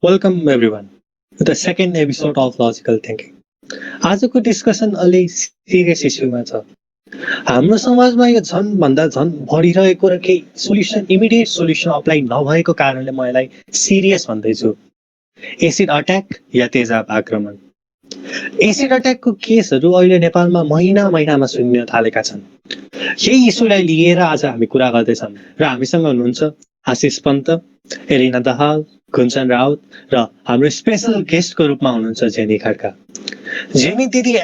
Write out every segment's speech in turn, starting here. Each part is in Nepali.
Welcome everyone to the second episode of Logical Thinking. आजको डिस्कसन अलि सिरियस इस्युमा छ। हाम्रो समाजमा यो झन् भन्दा झन् बढिरहेको र केही इमिडिएट सोल्युसन अप्लाई नभएको कारणले म यसलाई सिरियस भन्दैछु। एसिड अट्याक या तेजाब आक्रमण। एसिड अट्याकको केसहरू अहिले नेपालमा महिना महिनामा सुन्न थालेका छन्। यही इस्युलाई लिएर आज हामी कुरा गर्दैछौँ र हामीसँग हुनुहुन्छ आशिष पन्त, एलिना दाहाल, कुञ्चन राउत र हाम्रो स्पेशल गेस्टको रूपमा हुनुहुन्छ जेनी खड्का। जेनी दिदी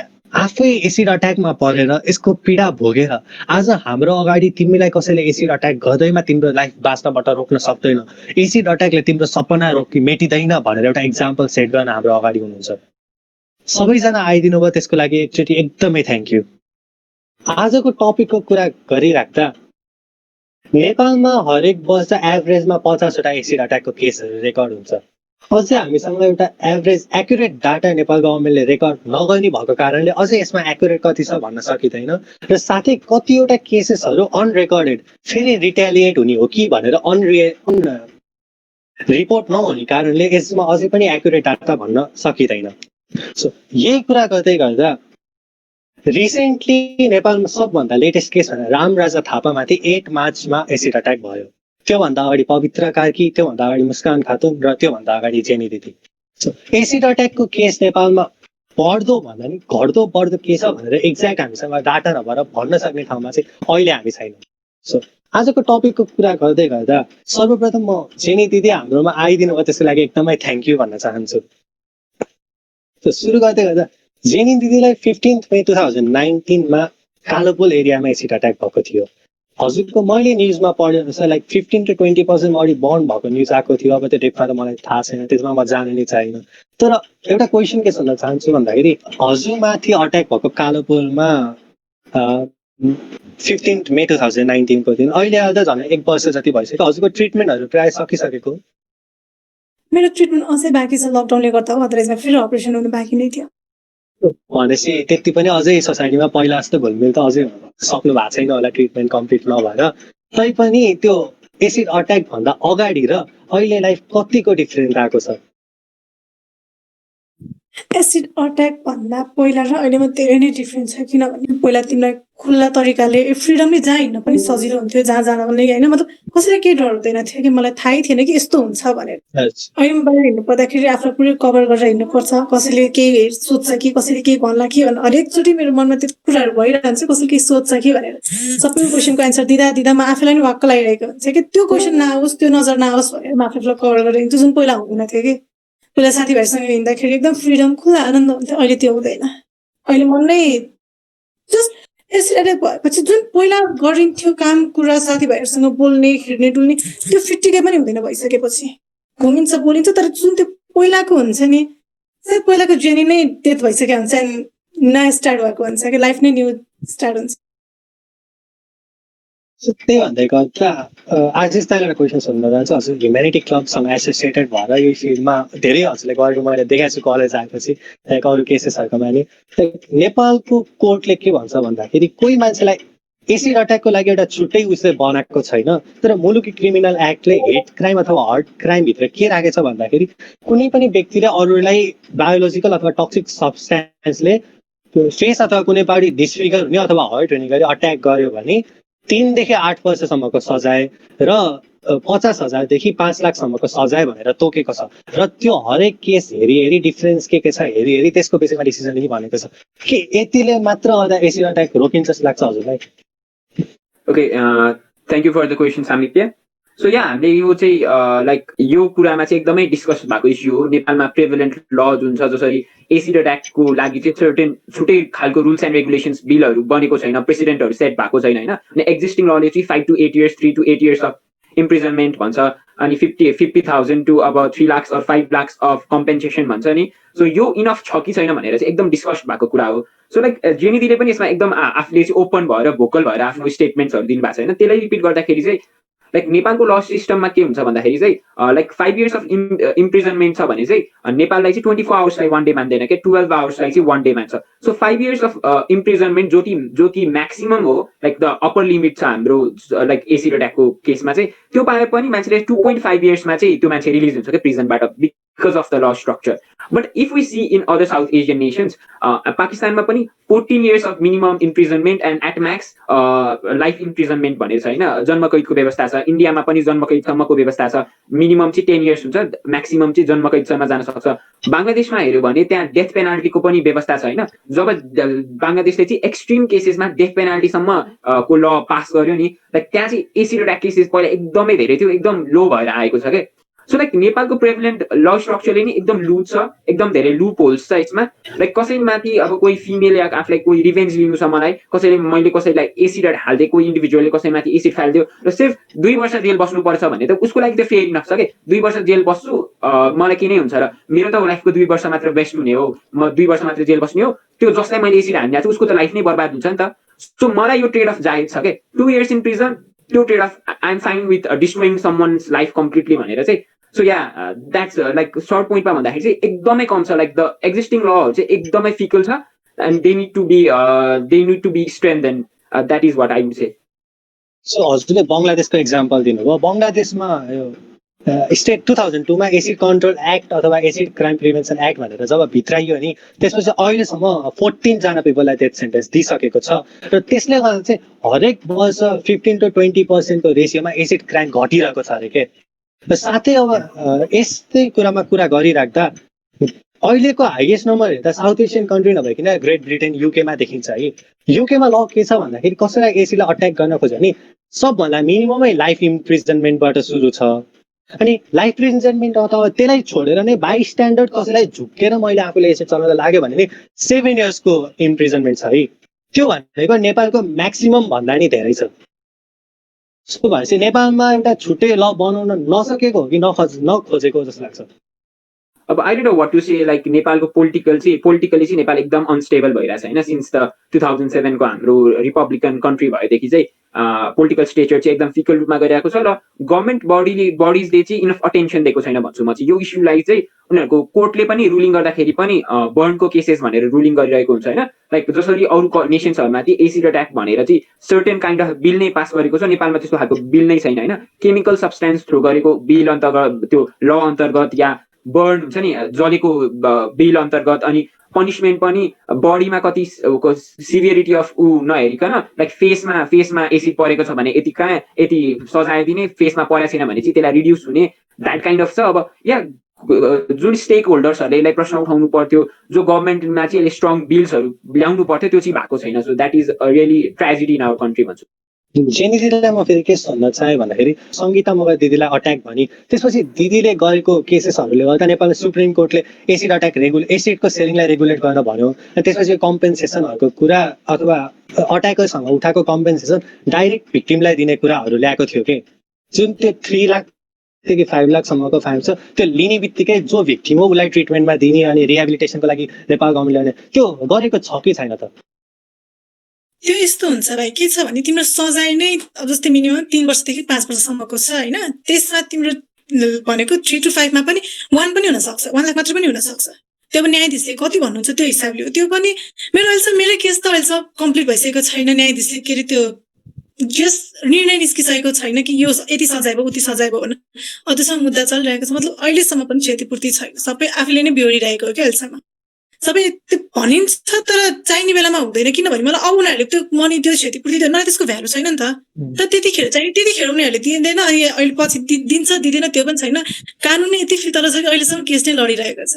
आफै एसिड अट्याकमा परेर यसको पीडा भोगेर आज हाम्रो अगाडि तिमीलाई कसैले एसिड अट्याक गर्दैमा तिम्रो लाइफ बाँच्नबाट रोक्न सक्दैन, एसिड अट्याकले तिम्रो सपना मेटिँदैन भनेर एउटा इक्जाम्पल सेट गर्न हाम्रो अगाडि हुनुहुन्छ। सबैजना आइदिनु भयो, त्यसको लागि एकचोटि एकदमै थ्याङ्क यू। आजको टपिकको कुरा गरिराख्दा नेपालमा हरेक वर्ष एभरेजमा 50वटा एसिड अट्याकको केसहरू रेकर्ड हुन्छ। अझै हामीसँग एउटा एभरेज एक्युरेट डाटा नेपाल गभर्मेन्टले रेकर्ड नगर्ने भएको कारणले अझै यसमा एक्युरेट कति छ भन्न सकिँदैन र साथै कतिवटा केसेसहरू अनरेकर्डेड फेरि रिटेलिएट हुने हो कि भनेर रिपोर्ट नहुने कारणले यसमा अझै पनि एक्युरेट डाटा भन्न सकिँदैन। सो यही कुरा गर्दै गर्दा रिसेन्टली नेपालमा सबभन्दा लेटेस्ट केस भनेर रामराजा थापामाथि 8 मार्चमा एसिड अट्याक भयो। त्योभन्दा अगाडि पवित्र कार्की, त्योभन्दा अगाडि मुस्कान खातुन र त्योभन्दा अगाडि जेनी दिदी। सो एसिड अट्याकको केस नेपालमा बढ्दो भन्दा नि घट्दो बढ्दो के छ भनेर एक्ज्याक्ट हामीसँग डाटा नभएर भन्न सक्ने ठाउँमा चाहिँ अहिले हामी छैनौँ। सो आजको टपिकको कुरा गर्दै गर्दा सर्वप्रथम म जेनी दिदी हाम्रोमा आइदिनु भयो, त्यसको लागि एकदमै थ्याङ्क यू भन्न चाहन्छु। सुरु गर्दै गर्दा जेनी दिदीलाई 15 मे 2019मा कालोपुल एरियामा एसिड अट्याक भएको थियो। हजुरको मैले न्युजमा पढे अनुसार लाइक 15 to 20% बढी बर्न भएको न्युज आएको थियो। अब त्यो डेटमा त मलाई थाहा छैन, त्यसमा म जान नै छैन। तर एउटा क्वेसन के सोध्न चाहन्छु भन्दाखेरि हजुरमाथि अट्याक भएको कालोपुलमा 15 मे 2019को दिन, अहिले आउँदा झन् 1 वर्ष जति भइसक्यो। हजुरको ट्रिटमेन्टहरू प्राय सकिसकेको? मेरो ट्रिटमेन्ट अझै बाँकी छ, लकडाउनले गर्दा अदरवाइजमा फेरि अपरेसन हुनु बाँकी नै थियो। भनेपछि त्यति पनि अझै सोसाइटीमा पहिला जस्तो घुलमिल त अझै सक्नु भएको छैन होला ट्रिटमेन्ट कम्प्लिट नभएर। तैपनि त्यो एसिड अट्याक भन्दा अगाडि र अहिले लाइफ कतिको डिफरेन्ट आएको छ? एसिड अट्याक भन्दा पहिला र अहिलेमा धेरै नै डिफ्रेन्ट छ। किनभने पहिला तिमीलाई खुल्ला तरिकाले फ्रिडमली जहाँ हिँड्न पनि सजिलो हुन्थ्यो, जहाँ जान पनि होइन, मतलब कसैलाई केही डर हुँदैन थियो कि मलाई थाहै थिएन कि यस्तो हुन्छ भनेर। अहिले बाहिर हिँड्नु पर्दाखेरि आफूलाई पुरै कभर गरेर हिँड्नुपर्छ। कसैले केही सोध्छ कि कसैले केही भन्ला कि भनेर हरेकचोटि मेरो मनमा त्यो कुराहरू भइरहन्छ, कसैले केही सोध्छ कि भनेर। सबै क्वेसनको एन्सर दिँदा दिँदा म आफैलाई पनि वाक्क लागिरहेको हुन्छ कि त्यो क्वेसन नआओस्, त्यो नजर नआओस् भनेर म आफूलाई कभर गरेर हिँड्छु, जुन पहिला हुँदैन थियो कि। पहिला साथीभाइसँग हिँड्दाखेरि एकदम फ्रिडम, खुला आनन्द हुन्थ्यो। अहिले त्यो हुँदैन। अहिले मन नै जस्ट एसिड अट्याक भएपछि जुन पहिला गरिन्थ्यो काम कुरा, साथीभाइहरूसँग बोल्ने, हिँड्ने, डुल्ने, त्यो फिट्टिकै पनि हुँदैन। भइसकेपछि घुमिन्छ, बोलिन्छ, तर जुन त्यो पहिलाको हुन्छ नि, पहिलाको जेनी नै डेथ भइसकेको हुन्छ, नयाँ स्टार्ट भएको हुन्छ कि लाइफ नै न्यू स्टार्ट हुन्छ। त्यही भन्दै गर्दा आशिष दाइलाई एउटा क्वेसन सोध्न चाहन्छु। हजुर ह्युम्यानिटी क्लबसँग एसोसिएटेड भएर यो फिल्डमा धेरै हजुरले गरेको मैले देखाएको छु कलेज आएपछि, लाइक अरू केसेसहरूकोमा नि। नेपालको कोर्टले के भन्छ भन्दाखेरि कोही मान्छेलाई एसिड अट्याकको लागि एउटा छुट्टै उसले बनाएको छैन, तर मुलुकी क्रिमिनल एक्टले हेट क्राइम अथवा हर्ट क्राइमभित्र के राखेको छ भन्दाखेरि कुनै पनि व्यक्तिले अरूलाई बायोलोजिकल अथवा टक्सिक सब्सटेन्सले फेस अथवा कुनै पार्टी डिसफिगर हुने अथवा हर्ट हुने गरी अट्याक गर्यो भने 3 देखि 8 वर्षसम्मको सजाय र 50,000 देखि 5 लाखसम्मको सजाय भनेर तोकेको छ। र त्यो हरेक केस हेरी डिफरेन्स के छ हेरी त्यसको विषयमा डिसिजन लिने भनेको छ। के यतिले मात्र गर्दा एसिड अट्याक रोकिन्छ जस्तो लाग्छ हजुरलाई? Okay, thank you for the question Samitya. So यहाँ हामीले यो चाहिँ लाइक यो कुरामा चाहिँ एकदमै डिस्कस भएको इस्यु हो। नेपालमा प्रेभलेन्ट ल जुन छ, जसरी एसिड अट्याकको लागि चाहिँ सर्टेन छुट्टै खालको रुल्स एन्ड रेगुलेसन्स बिलहरू बनेको छैन, प्रेसिडेन्टहरू सेट भएको छैन होइन। अनि एक्जिस्टिङ लले चाहिँ 5 to 8 years, 3 to 8 years of imprisonment भन्छ, अनि 50,000 to अब 3 lakhs or 5 lakhs of compensation भन्छ नि। सो यो इनफ छ कि छैन भनेर चाहिँ एकदम डिस्कस भएको कुरा हो। सो लाइक जेनी दिदीले पनि यसमा एकदम आफूले चाहिँ ओपन भएर भोकल भएर आफ्नो स्टेटमेन्ट्सहरू दिनुभएको छ होइन। त्यसलाई रिपिट गर्दाखेरि चाहिँ लाइक नेपालको ल सिस्टममा के हुन्छ भन्दाखेरि चाहिँ लाइक 5 years अफ इम्प्रिजनमेन्ट छ भने चाहिँ नेपाललाई चाहिँ 24 hours 1 डे मान्दैन कि 12 hours 1 डे मान्छ। सो 5 years अफ इम्प्रिजनमेन्ट जो कि म्याक्सिमम हो, लाइक द अप्पर लिमिट छ हाम्रो लाइक एसिड अट्याकको केसमा चाहिँ, त्यो पाए पनि मान्छेले 2.5 yearsमा चाहिँ त्यो मान्छे रिलिज हुन्छ क्या प्रिजनबाट, because of the law structure. But if we see in other South Asian nations, Pakistan ma pani 14 years of minimum imprisonment and at max life imprisonment भनेको छ हैन, जन्म कैदको व्यवस्था छ. इन्डियामा पनि जन्म कैदसम्मको व्यवस्था छ. मिनिमम चाहिँ 10 years हुन्छ, म्याक्सिमम चाहिँ जन्म कैदसम्म जान सक्छ. बंगलादेशमा हेर्यो भने त्यहाँ डेथ पेनाल्टीको पनि व्यवस्था छ हैन. जब बंगलादेशले चाहिँ एक्सट्रिम केसेसमा डेथ पेनाल्टीसम्म को ल पास गर्यो नि, लाइक त्यहाँ चाहिँ एसिड अट्याक केसेस पहिला एकदमै धेरै थियो, एकदम लो भएर आएको छ के. सो लाइक नेपालको प्रेभलेन्ट ल स्ट्रक्चरले नि एकदम लुज छ, एकदम धेरै लुप होल्स छ यसमा. लाइक कसैमाथि अब कोही फिमेल या आफूलाई कोही रिभेन्ज लिनु छ, मलाई कसैले मैले कसैलाई एसिड हाल्दै, कोही इन्डिभिजुअलले कसैमाथि एसिड फालिदियो र सिर्फ 2 वर्ष जेल बस्नुपर्छ भने त उसको लागि त फेयर इनफ छ के. 2 वर्ष जेल बस्छु मलाई के नै हुन्छ र, मेरो त लाइफको 2 वर्ष मात्र वेस्ट हुने हो, म 2 वर्ष मात्र जेल बस्ने हो. त्यो जसलाई मैले एसिड हाल्ने छु उसको त लाइफ नै बर्बाद हुन्छ नि त. सो मलाई यो ट्रेड अफ जायज छ के. 2 years in prison, त्यो trade off I am fine with destroying someone's life completely भनेर चाहिँ. So yeah that's like short पोइन्टमा भन्दाखेरि चाहिँ एकदमै कम छ. लाइक द एक्जिस्टिङ लहरू चाहिँ एकदमै फिकल छ and they need to be strengthen. That is what I would say. सो हजुरले बङ्गलादेशको एक्जाम्पल दिनुभयो. बङ्गलादेशमा स्टेट 2002 मा एसिड कन्ट्रोल एक्ट अथवा एसिड क्राइम प्रिभेन्सन एक्ट भनेर जब भित्राइयो नि, त्यसपछि अहिलेसम्म 14 जना पिपललाई डेथ सेन्टेन्स दिइसकेको छ. र त्यसले गर्दा चाहिँ हरेक वर्ष 15 to 20% को रेसियोमा एसिड क्राइम घटिरहेको छ अरे के. र साथै अब यस्तै कुरामा कुरा गरिराख्दा अहिलेको हाइएस्ट नम्बर हेर्दा साउथ एसियन कन्ट्री नभइकन ग्रेट ब्रिटेन युकेमा देखिन्छ है. युकेमा ल के छ भन्दाखेरि कसैलाई एसिडलाई अट्याक गर्न खोज्यो भने सबभन्दा मिनिममै लाइफ इम्प्रिजनमेन्टबाट सुरु छ. अनि लाइफ इम्प्रिजनमेन्ट अथवा त्यसलाई छोडेर नै बाई स्ट्यान्डर्ड कसैलाई झुक्केर मैले आफूले एसिड चलाउन लाग्यो भने नि 7 years को इम्प्रिजनमेन्ट छ है. त्यो भनेको नेपालको म्याक्सिमम भन्दा नि धेरै छ. सो भनेपछि नेपालमा एउटा छुट्टै ल बनाउन नसकेको हो कि नखोजेको जस्तो लाग्छ. अब I don't know what to say. Like नेपालको पोलिटिकली चाहिँ नेपाल एकदम अनस्टेबल भइरहेछ हैन. सिन्स द 2007 को हाम्रो रिपब्लिकन कन्ट्री भएदेखि चाहिँ पोलिटिकल स्टेचर चाहिँ एकदम फिकल रूपमा गइरहेको छ र गभर्नमेन्ट बडिजले चाहिँ इनफ अटेन्सन दिएको छैन भन्छु म चाहिँ. यो इस्युलाई चाहिँ उनीहरूको कोर्टले पनि रुलिङ गर्दाखेरि पनि बर्नको केसेस भनेर रुलिङ गरिरहेको हुन्छ हैन. लाइक जसरी अरू नेसन्सहरूमा चाहिँ एसिड अट्याक भनेर चाहिँ सर्टेन काइन्ड अफ बिल नै पास गरेको छ, नेपालमा त्यस्तो खालको बिल नै छैन हैन. केमिकल सब्सटेन्स थ्रो गरेको बिल अन्तर्गत, त्यो ल अन्तर्गत या बर्न हुन्छ नि जलेको बिल अन्तर्गत, अनि पनिसमेन्ट पनि बडीमा कति सिभियरिटी अफ नहेरिकन लाइक फेसमा एसिड परेको छ भने यति सजाय दिने, फेसमा परेको छैन भने चाहिँ त्यसलाई रिड्युस हुने, द्याट काइन्ड अफ छ. अब या जुन स्टेक होल्डर्सहरूले यसलाई प्रश्न उठाउनु पर्थ्यो, जो गभर्मेन्टमा चाहिँ स्ट्रङ बिल्सहरू ल्याउनु पर्थ्यो, त्यो चाहिँ भएको छैन. So that is a really tragedy in our country भन्छु. जेनी दिदीलाई म फेरि के भन्न चाहेँ भन्दाखेरि सङ्गीता मगर दिदीलाई अट्याक भने त्यसपछि दिदीले गरेको केसेसहरूले गर्दा नेपालमा सुप्रिम कोर्टले एसिड एसिडको सेलिङलाई रेगुलेट गर्न भन्यो. र त्यसपछि कम्पेन्सेसनहरूको कुरा अथवा अट्याकरसँग उठाएको कम्पेन्सेसन डाइरेक्ट भिक्टिमलाई दिने कुराहरू ल्याएको थियो कि, जुन त्यो 3 लाखदेखि 5 लाखसम्मको फाइन छ. त्यो लिने बित्तिकै जो भिक्टिम हो उसलाई ट्रिटमेन्टमा दिने अनि रिहेबिलिटेसनको लागि नेपाल गभर्मेन्टले त्यो गरेको छ कि छैन त? त्यो यस्तो हुन्छ भाइ, के छ भने तिम्रो सजाय नै अब जस्तै मिनिमम 3 वर्षदेखि 5 वर्षसम्मको छ होइन. त्यसमा तिम्रो भनेको 3 to 5 मा पनि 1 पनि हुन सक्छ, 1 लाख मात्र पनि हुन सक्छ. त्यो पनि न्यायाधीशले कति भन्नुहुन्छ त्यो हिसाबले हो. त्यो पनि मेरो केस त अहिले कम्प्लिट भइसकेको छैन. न्यायाधीशले के अरे त्यो यस निर्णय निस्किसकेको छैन कि यो यति सजाय भयो उति सजाय भयो भने. अझसम्म मुद्दा चलिरहेको छ. मतलब अहिलेसम्म पनि क्षतिपूर्ति छैन. सबै आफूले नै बेहोरिरहेको हो कि अहिलेसम्म. सबै त्यो भनिन्छ तर चाहिने बेलामा हुँदैन. किनभने मलाई अब उनीहरूले त्यो मनी त्यो क्षतिपूर्ति दियो, मलाई त्यसको भ्यालु छैन नि त. त्यतिखेर उनीहरूले दिँदैन, अनि अहिले पछि दिन्छ दिँदैन त्यो पनि छैन. कानुन यति फितर छ कि अहिलेसम्म केस नै लडिरहेको छ.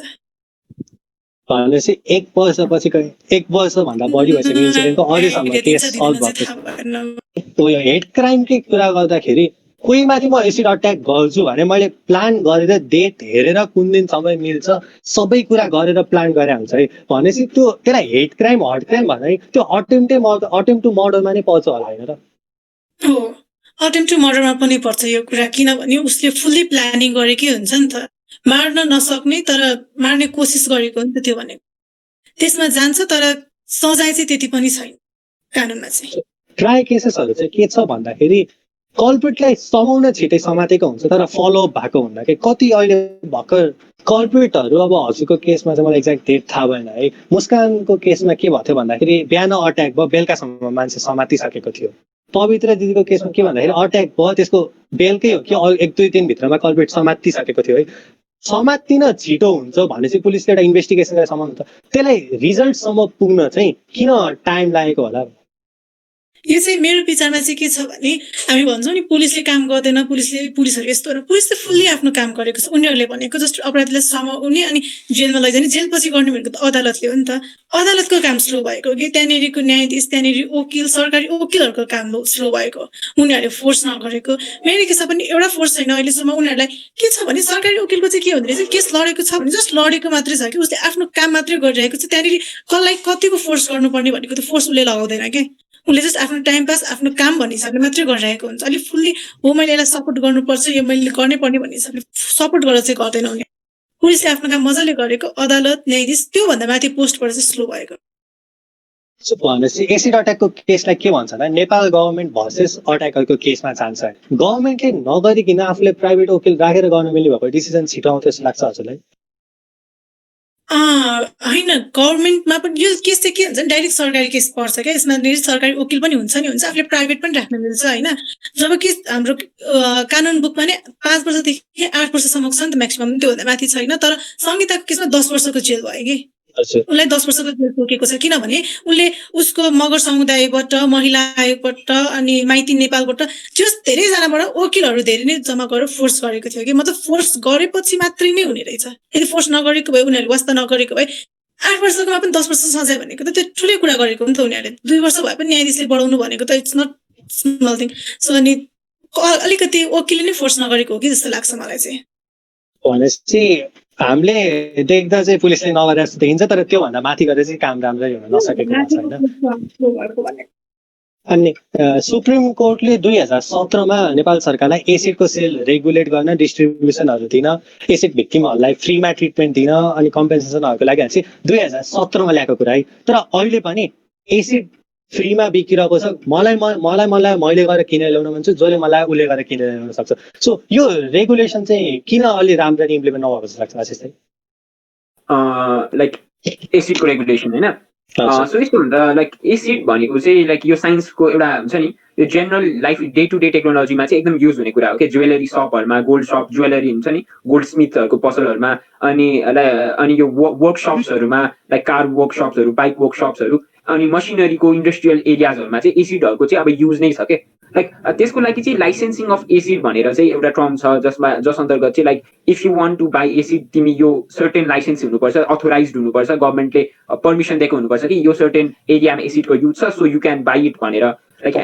भनेपछि 1 वर्षभन्दा बढी भइसक्यो इन्सिडेन्टको अझैसम्म केस सल्भ भएको छैन. यो हेड क्राइमकै कुरा गर्दाखेरि कोही माथि म एसिड अट्याक गर्छु भने मैले प्लान गरेर डेट हेरेर कुन दिन समय मिल्छ सबै कुरा गरेर प्लान गरे हुन्छ है. भनेपछि त्यसलाई हेड क्राइम हट क्राइम भन्दा त्यो अटेम्प टु मर्डरमा नै पर्छ होला होइन र? हो, अटेम्प टु मर्डरमा पनि पर्छ यो कुरा. किनभने उसले फुल्ली प्लानिङ गरेकै हुन्छ नि त. मार्न नसक्ने तर मार्ने कोसिस गरेको नि त त्यो भनेको. त्यसमा जान्छ तर सजाय चाहिँ त्यति पनि छैन कानुनमा चाहिँ. ट्राई केसेसहरू चाहिँ के छ भन्दाखेरि कल्प्रिटलाई समाउन छिटै समातेको हुन्छ तर फलोअप भएको हुन्न कि. कति अहिले भर्खर कल्प्रिटहरू, अब हजुरको केसमा चाहिँ मलाई एक्ज्याक्ट डेट थाहा भएन है, मुस्कानको केसमा के भएको थियो भन्दाखेरि बिहान अट्याक भयो, बेलुकासम्म मान्छे समातिसकेको थियो. पवित्र दिदीको केसमा के भन्दाखेरि अट्याक भयो, त्यसको बेलुकै हो कि 1-2 दिनभित्रमा कल्प्रिट समातिसकेको थियो है. समात्तिन छिटो हुन्छ भने चाहिँ पुलिसले एउटा इन्भेस्टिगेसन गरेर समाउनु हुन्छ, त्यसलाई रिजल्टसम्म पुग्न चाहिँ किन टाइम लागेको होला? यो चाहिँ मेरो विचारमा चाहिँ के छ भने हामी भन्छौँ नि पुलिसले काम गर्दैन, पुलिसहरू यस्तो हो। पुलिस त फुल्ली आफ्नो काम गरेको छ। उनीहरूले भनेको जस्ट अपराधीलाई समाउने अनि जेलमा लैजाने, जेलपछि गर्ने भनेको त अदालतले हो नि त। अदालतको काम स्लो भएको कि त्यहाँनिरको न्यायाधीश, त्यहाँनिर वकिल, सरकारी वकिलहरूको काम स्लो भएको, उनीहरूले फोर्स नगरेको। मेरो केसमा पनि एउटा फोर्स छैन अहिलेसम्म। उनीहरूलाई के छ भने सरकारी वकिलको चाहिँ के हुँदो रहेछ, केस लडेको छ भने जस्ट लडेको मात्रै छ कि उसले आफ्नो काम मात्रै गरिरहेको छ। त्यहाँनिर कसलाई कतिको फोर्स गर्नुपर्ने भनेको त फोर्स उसले लगाउँदैन क्या। उसले जस्ट आफ्नो टाइम पास, आफ्नो काम भन्ने हिसाबले मात्रै गरिरहेको हुन्छ। अलिक फुल्ली हो मैले यसलाई सपोर्ट गर्नुपर्छ, यो मैले गर्नै पर्ने भन्ने हिसाबले सपोर्ट गरेर चाहिँ गर्दैन उनीहरूले। पुलिसले आफ्नो काम मजाले गरेको, अदालत, न्यायाधीश त्योभन्दा माथि पोस्टबाट चाहिँ स्लो भएको। भनेपछि एसिड अट्याकको केसलाई के भन्छ भने नेपाल गभर्मेन्ट भर्सेस अट्याकरको केसमा जान्छ। गभर्मेन्टले नगरिकन आफूले प्राइभेट वकिल राखेर गर्न मिल्ने भएको डिसिजन छिटो आउँछ जस्तो लाग्छ हजुरलाई? होइन, गभर्मेन्टमा पनि यो केस चाहिँ के हुन्छ नि डाइरेक्ट सरकारी केस पर्छ क्या। यसमा सरकारी वकिल पनि हुन्छ नि हुन्छ, आफूले प्राइभेट पनि राख्न मिल्छ होइन। जब कि हाम्रो कानुन बुकमा नै 5 वर्षदेखि 8 वर्षसम्मको छ नि त म्याक्सिमम, त्योभन्दा माथि छैन। तर संहिताको केसमा 10 वर्षको जेल भयो कि उसलाई 10 वर्षको जेल तोकेको छ। किनभने उसले उसको मगर समुदायबाट, महिला आयोगबाट अनि माइती नेपालबाट त्यो धेरैजनाबाट वकिलहरू धेरै नै जम्मा गरेर फोर्स गरेको थियो कि। मतलब फोर्स गरेपछि मात्रै नै हुने रहेछ। यदि फोर्स नगरेको भए, उनीहरूले वास्ता नगरेको भए 8 वर्षकोमा पनि 10 वर्ष सजाय भनेको त त्यो ठुलै कुरा गरेको हो नि त उनीहरूले। 2 वर्ष भए पनि न्यायाधीशले बढाउनु भनेको त it's not small thing. So अनि अलिकति वकिलले नै फोर्स नगरेको हो कि जस्तो लाग्छ मलाई चाहिँ। भनेपछि हामीले देख्दा चाहिँ पुलिसले नगरेर जस्तो देखिन्छ, तर त्योभन्दा माथि गरेर चाहिँ काम राम्रै हुन नसकेको हुन्छ होइन। अनि सुप्रिम कोर्टले 2017मा नेपाल सरकारलाई एसिडको सेल रेगुलेट गर्न, डिस्ट्रिब्युसनहरू दिन, एसिड भिक्टिमहरूलाई फ्रीमा ट्रिटमेन्ट दिन अनि कम्पेन्सेसनहरूको लागि चाहिँ 2017मा ल्याएको कुरा है। तर अहिले पनि एसिड फ्रीमा बिकिरहेको छ। मैले गएर किनेर ल्याउन मन छ, जसले मलाई उसले गएर किनेर ल्याउन सक्छ। सो यो रेगुलेसन चाहिँ किन अलि राम्ररी इम्प्लिमेन्ट नभएको जस्तो लाग्छ आशिष चाहिँ? लाइक एसिडको रेगुलेसन होइन। सो यस्तो हुन्छ, लाइक एसिड भनेको चाहिँ लाइक यो साइन्सको एउटा हुन्छ नि, यो general life day to day टेक्नोलोजीमा चाहिँ एकदम युज हुने कुरा हो कि। ज्वेलरी सपहरूमा, गोल्ड सप, ज्वेलरी हुन्छ नि, गोल्ड स्मिथहरूको पसलहरूमा, अनि यो वर्कसप्सहरूमा, लाइक कार वर्कसप्सहरू, बाइक वर्कसप्सहरू, अनि मसिनरीको इन्डस्ट्रियल एरियाजहरूमा चाहिँ एसिडहरूको चाहिँ अब युज नै छ क्या। लाइक त्यसको लागि चाहिँ लाइसेन्सिङ अफ एसिड भनेर चाहिँ एउटा टर्म छ, जस अन्तर्गत चाहिँ like if you want to buy acid तिमी यो सर्टेन लाइसेन्स हुनुपर्छ, अथोराइज हुनुपर्छ, गभर्मेन्टले पर्मिसन दिएको हुनुपर्छ कि यो सर्टेन एरियामा एसिडको युज छ, so you can by it भनेर। लाइक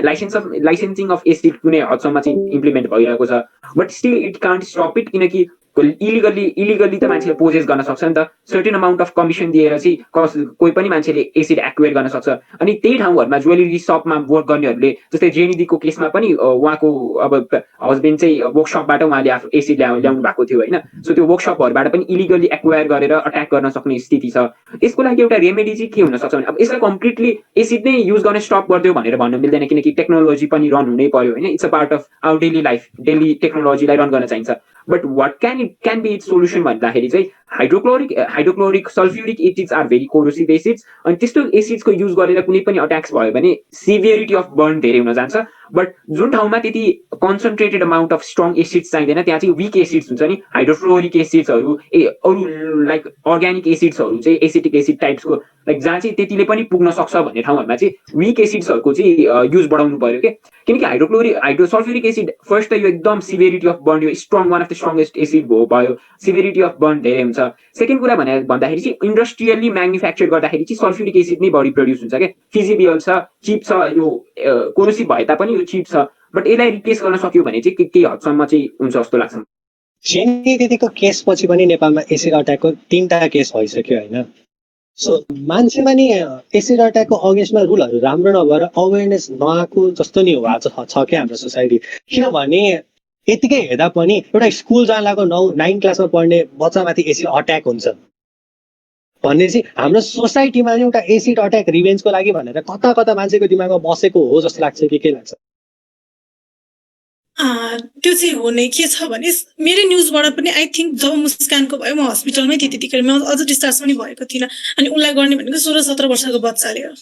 लाइसेन्सिङ अफ एसिड कुनै हदसम्म चाहिँ इम्प्लिमेन्ट भइरहेको छ। But still it can't stop it, किनकि इलिगली त मान्छेले पोजेस गर्न सक्छ नि त। सर्टेन अमाउन्ट अफ कमिसन दिएर चाहिँ कोही पनि मान्छेले एसिड एक्वायर गर्न सक्छ। अनि त्यही ठाउँहरूमा ज्वेलरी सपमा वर्क गर्नेहरूले, जस्तै जेनिदीको केसमा पनि उहाँको अब हस्बेन्ड चाहिँ वर्कसपबाट उहाँले आफ्नो एसिड ल्याउनु भएको थियो होइन। सो त्यो वर्कसपहरूबाट पनि इलिगली एक्वायर गरेर अट्याक गर्न सक्ने स्थिति छ। यसको लागि एउटा रेमेडी चाहिँ के हुनसक्छ भने अब यसलाई कम्प्लिटली एसिड नै युज गर्न स्टप गरिदियो भनेर भन्न मिल्दैन, किनकि टेक्नोलोजी पनि रन हुनै पर्यो होइन। It's a part of our daily life, daily टेक्नोलोजीलाई रन गर्न चाहिन्छ। But what can be its solution भन्दाखेरि चाहिँ hydrochloric sulphuric acids are very corrosive acids. अनि त्यस्तो एसिड्सको युज गरेर कुनै पनि अट्याक्स भयो भने सिभियरिटी अफ बर्न धेरै हुन जान्छ। बट जुन ठाउँमा त्यति concentrated amount of strong acids चाहिँदैन त्यहाँ चाहिँ विक एसिड्स हुन्छ नि, हाइड्रोफ्लोरिक एसिड्सहरू, अरू लाइक अर्ग्यानिक एसिड्सहरू चाहिँ एसिटिक एसिड टाइप्सको, लाइक जहाँ चाहिँ त्यतिले पनि पुग्न सक्छ भन्ने ठाउँहरूमा चाहिँ विक एसिड्सहरूको चाहिँ युज बढाउनु पर्यो क्या। किनकि हाइड्रोसल्फ्युरिक एसिड फर्स्ट त यो एकदम सिभियरिटी अफ बर्न, यो strong, one of the strongest acid भयो, सिभियरिटी अफ बर्न धेरै हुन्छ। सेकेन्ड कुरा भन्दाखेरि चाहिँ इन्डस्ट्रियली म्यानुफ्याक्चर गर्दाखेरि चाहिँ सल्फ्युरिक एसिड नै बढी प्रड्युस हुन्छ क्या। फिजिबल छ, चिप छ, यो कोरोसिभ भए तापनि यो चिप छ। बट यसलाई रिप्लेस गर्न सक्यो भने चाहिँ केही हदसम्म चाहिँ हुन्छ जस्तो लाग्छ। जेनी दिदीको केसपछि पनि नेपालमा एसिड अट्याकको 3टा केस भइसक्यो होइन। सो मान्छेमा नि एसिड अट्याकको अगेन्स्टमा रुलहरू राम्रो नभएर अवेरनेस नआएको जस्तो नि हो आज छ क्या हाम्रो सोसाइटी। किनभने यतिकै हेर्दा पनि एउटा स्कुल जान लागेको 9 क्लासमा पढ्ने बच्चामाथि एसिड अट्याक हुन्छ भन्ने चाहिँ हाम्रो सोसाइटीमा एउटा एसिड अट्याक रिभेन्जको लागि भनेर कता कता मान्छेको दिमागमा बसेको हो जस्तो लाग्छ कि के लाग्छ? त्यो चाहिँ हो नै। के छ भने मेरो न्युजबाट पनि आई थिङ्क जब मुस्कानको भयो म हस्पिटलमै थिएँ त्यतिखेर, म अझ डिस्चार्ज पनि भएको थिइनँ। अनि उसलाई गर्ने भनेको 16-17 वर्षको बच्चाले हो।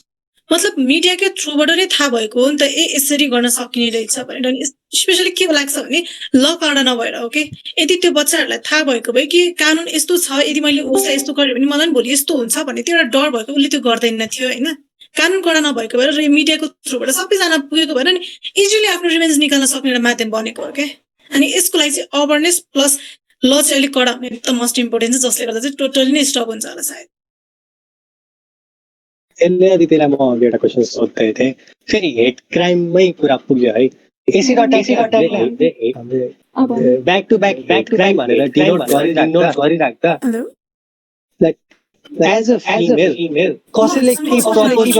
मतलब मिडियाकै थ्रुबाट नै थाहा भएको हो नि त यसरी गर्न सकिने रहेछ भनेर स्पेसली के लाग्छ भने ल कडा नभएर हो कि यदि त्यो बच्चाहरूलाई थाहा भएको भए कि कानुन यस्तो छ यदि मैले उसलाई यस्तो गरेँ भने मलाई पनि भोलि यस्तो हुन्छ भन्ने त्यो एउटा डर भएको उसले त्यो गर्दैन थियो होइन कानुन कडा नभएको भएर मिडियाको थ्रुबाट सबैजना पुगेको भएर नि इजिली आफ्नो रिभेन्ज निकाल्न सक्ने एउटा माध्यम बनेको हो क्या अनि यसको लागि चाहिँ अवेरनेस प्लस ल चाहिँ अलिक कडा हुने एकदम मोस्ट इम्पोर्टेन्ट छ जसले गर्दा चाहिँ टोटली नै स्टप हुन्छ होला सायद यसले यदि त्यसलाई म एउटा क्वेसन सोध्दै थिएँ फेरि हेट क्राइममै कुरा पुग्यो है acid attack back to back crime भनेर डिनोट गरिराख्दा हेलो एज अ फिमेल कसैले के प्रपोज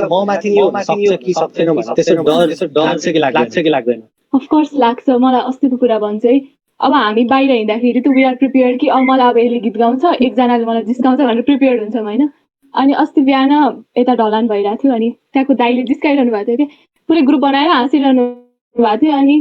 म माथि नि सक्छ कि सक्दैन भनेर त्यसो डर लाग्छ कि लाग्दैन अफकोर्स लाग्छ मलाई अस्तिको कुरा भन्छु है अब हामी बाहिर हिँड्दाखेरि त वी आर प्रिपेयर्ड कि मलाई अब यसले गीत गाउँछ एकजनाले मलाई जिस्काउँछ भनेर प्रिपेयर्ड हुन्छौँ होइन अनि अस्ति बिहान यता ढलान भइरहेको थियो अनि त्यहाँको दाइले जिस्काइरहनु भएको थियो कि पुरै ग्रुप बनाएर हाँसिरहनु भएको थियो अनि